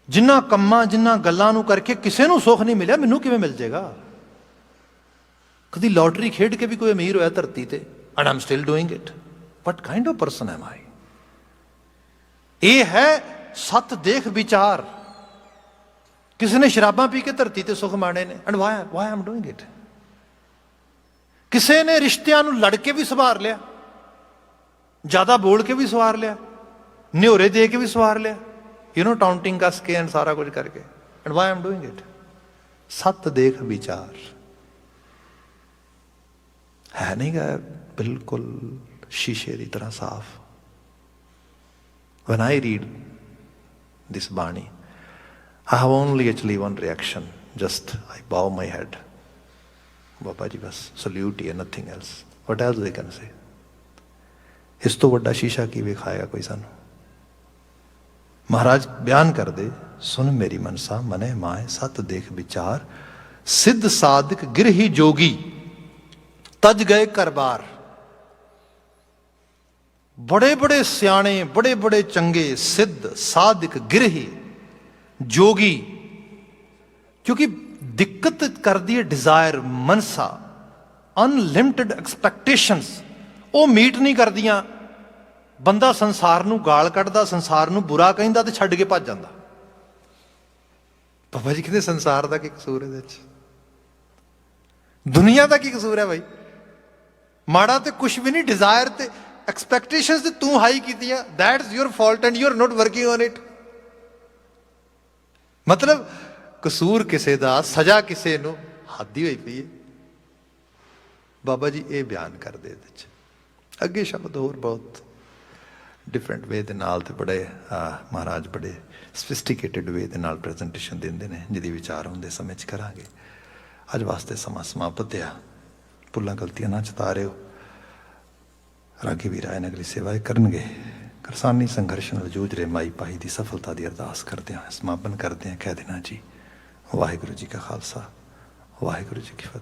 ਜਿਨ੍ਹਾਂ ਕੰਮਾਂ ਜਿਨ੍ਹਾਂ ਗੱਲਾਂ ਨੂੰ ਕਰਕੇ ਕਿਸੇ ਨੂੰ ਸੁੱਖ ਨਹੀਂ ਮਿਲਿਆ, ਮੈਨੂੰ ਕਿਵੇਂ ਮਿਲ ਜਾਏਗਾ? ਕਦੀ ਲੋਟਰੀ ਖੇਡ ਕੇ ਵੀ ਕੋਈ ਅਮੀਰ ਹੋਇਆ ਧਰਤੀ ਤੇ? And I am still doing it. What kind of person am I? ਇਹ ਹੈ ਸਤ ਦੇਖ ਵਿਚਾਰ। ਕਿਸੇ ਨੇ ਸ਼ਰਾਬਾਂ ਪੀ ਕੇ ਧਰਤੀ ਤੇ ਸੁੱਖ ਮਾਣੇ ਨੇ, and why am doing it. ਕਿਸੇ ਨੇ ਰਿਸ਼ਤਿਆਂ ਨੂੰ ਲੜ ਕੇ ਵੀ ਸਵਾਰ ਲਿਆ, ਜ਼ਿਆਦਾ ਬੋਲ ਕੇ ਵੀ ਸਵਾਰ ਲਿਆ, ਨਿਹੋਰੇ ਦੇ ਕੇ ਵੀ ਸਵਾਰ ਲਿਆ, ਟਾਊਂਟਿੰਗ ਕੱਸ ਕੇ ਐਂਡ ਸਾਰਾ ਕੁਝ ਕਰਕੇ, and why am doing it. ਸਤ ਦੇਖ ਵਿਚਾਰ ਹੈ ਨਹੀਂ ਗਾ ਬਿਲਕੁਲ ਸ਼ੀਸ਼ੇ ਦੀ ਤਰ੍ਹਾਂ ਸਾਫ਼। When I read this Bani, I have only actually one reaction. Just I bow my head. Baba ji bas salute here, nothing else. What else they can say? ਇਸ ਤੋਂ ਵੱਡਾ ਸ਼ੀਸ਼ਾ ਕੀ ਵਿਖਾਏਗਾ ਕੋਈ ਸਾਨੂੰ? ਮਹਾਰਾਜ ਬਿਆਨ ਕਰਦੇ, ਸੁਣ ਮੇਰੀ ਮਨਸਾ ਮਨੇ ਮਾਏ ਸਤ ਦੇਖ ਵਿਚਾਰ। ਸਿੱਧ ਸਾਧਕ ਗਿਰਹੀ ਜੋਗੀ ਤਜ ਗਏ ਘਰ-ਬਾਰ। ਬੜੇ ਬੜੇ ਸਿਆਣੇ, ਬੜੇ ਬੜੇ ਚੰਗੇ, ਸਿੱਧ ਸਾਧਕ ਗਿਰਹੀ ਜੋਗੀ। ਕਿਉਂਕਿ ਦਿੱਕਤ ਕਰਦੀ ਹੈ ਡਿਜ਼ਾਇਰ, ਮਨਸਾ, ਅਨਲਿਮਟਿਡ ਐਕਸਪੈਕਟੇਸ਼ਨਸ, ਉਹ ਮੀਟ ਨਹੀਂ ਕਰਦੀਆਂ। ਬੰਦਾ ਸੰਸਾਰ ਨੂੰ ਗਾਲ ਕੱਢਦਾ, ਸੰਸਾਰ ਨੂੰ ਬੁਰਾ ਕਹਿੰਦਾ ਤੇ ਛੱਡ ਕੇ ਭੱਜ ਜਾਂਦਾ। ਬਾਬਾ ਜੀ ਕਹਿੰਦੇ ਸੰਸਾਰ ਦਾ ਕੀ ਕਸੂਰ ਇਹਦੇ ਵਿੱਚ? ਦੁਨੀਆ ਦਾ ਕੀ ਕਸੂਰ ਹੈ ਭਾਈ? ਮਾੜਾ ਤੇ ਕੁਛ ਵੀ ਨਹੀਂ। ਡਿਜ਼ਾਇਰ ਤੇ ਐਕਸਪੈਕਟੇਸ਼ਨਸ ਤੇ ਤੂੰ ਹਾਈ ਕੀਤੀਆਂ, that's your fault and you are note working on it. ਮਤਲਬ ਕਸੂਰ ਕਿਸੇ ਦਾ, ਸਜ਼ਾ ਕਿਸੇ ਨੂੰ, ਹੱਦ ਹੀ ਹੋਈ ਪਈ ਹੈ। ਬਾਬਾ ਜੀ ਇਹ ਬਿਆਨ ਕਰਦੇ ਇਹਦੇ ਵਿੱਚ। ਅੱਗੇ ਸ਼ਬਦ ਹੋਰ ਬਹੁਤ ਡਿਫਰੈਂਟ ਵੇ ਦੇ ਨਾਲ ਤੇ ਬੜੇ ਮਹਾਰਾਜ ਬੜੇ ਸਫਿਸਟੀਕੇਟਡ ਵੇ ਦੇ ਨਾਲ ਪ੍ਰੈਜੈਂਟੇਸ਼ਨ ਦਿੰਦੇ ਨੇ, ਜਿਹਦੀ ਵਿਚਾਰ ਹੁੰਦੇ ਸਮੇਂ 'ਚ ਕਰਾਂਗੇ। ਅੱਜ ਵਾਸਤੇ ਸਮਾਂ ਸਮਾਪਤ ਆ। ਭੁੱਲਾਂ ਗਲਤੀਆਂ ਨਾ ਚਤਾ ਰਹੇ ਹੋ। ਰਾਗੀ ਵੀਰ ਆਏ ਨੇ ਅਗਲੀ ਸੇਵਾ ਕਰਨਗੇ। ਕਿਰਸਾਨੀ ਸੰਘਰਸ਼ ਨਾਲ ਜੂਝ ਰਹੇ ਮਾਈ ਭਾਈ ਦੀ ਸਫਲਤਾ ਦੀ ਅਰਦਾਸ ਕਰਦੇ ਹਾਂ, ਸਮਾਪਨ ਕਰਦੇ ਹਾਂ। ਕਹਿ ਦੇਣਾ ਜੀ ਵਾਹਿਗੁਰੂ ਜੀ ਕਾ ਖਾਲਸਾ, ਵਾਹਿਗੁਰੂ ਜੀ ਕੀ ਫਤਿਹ।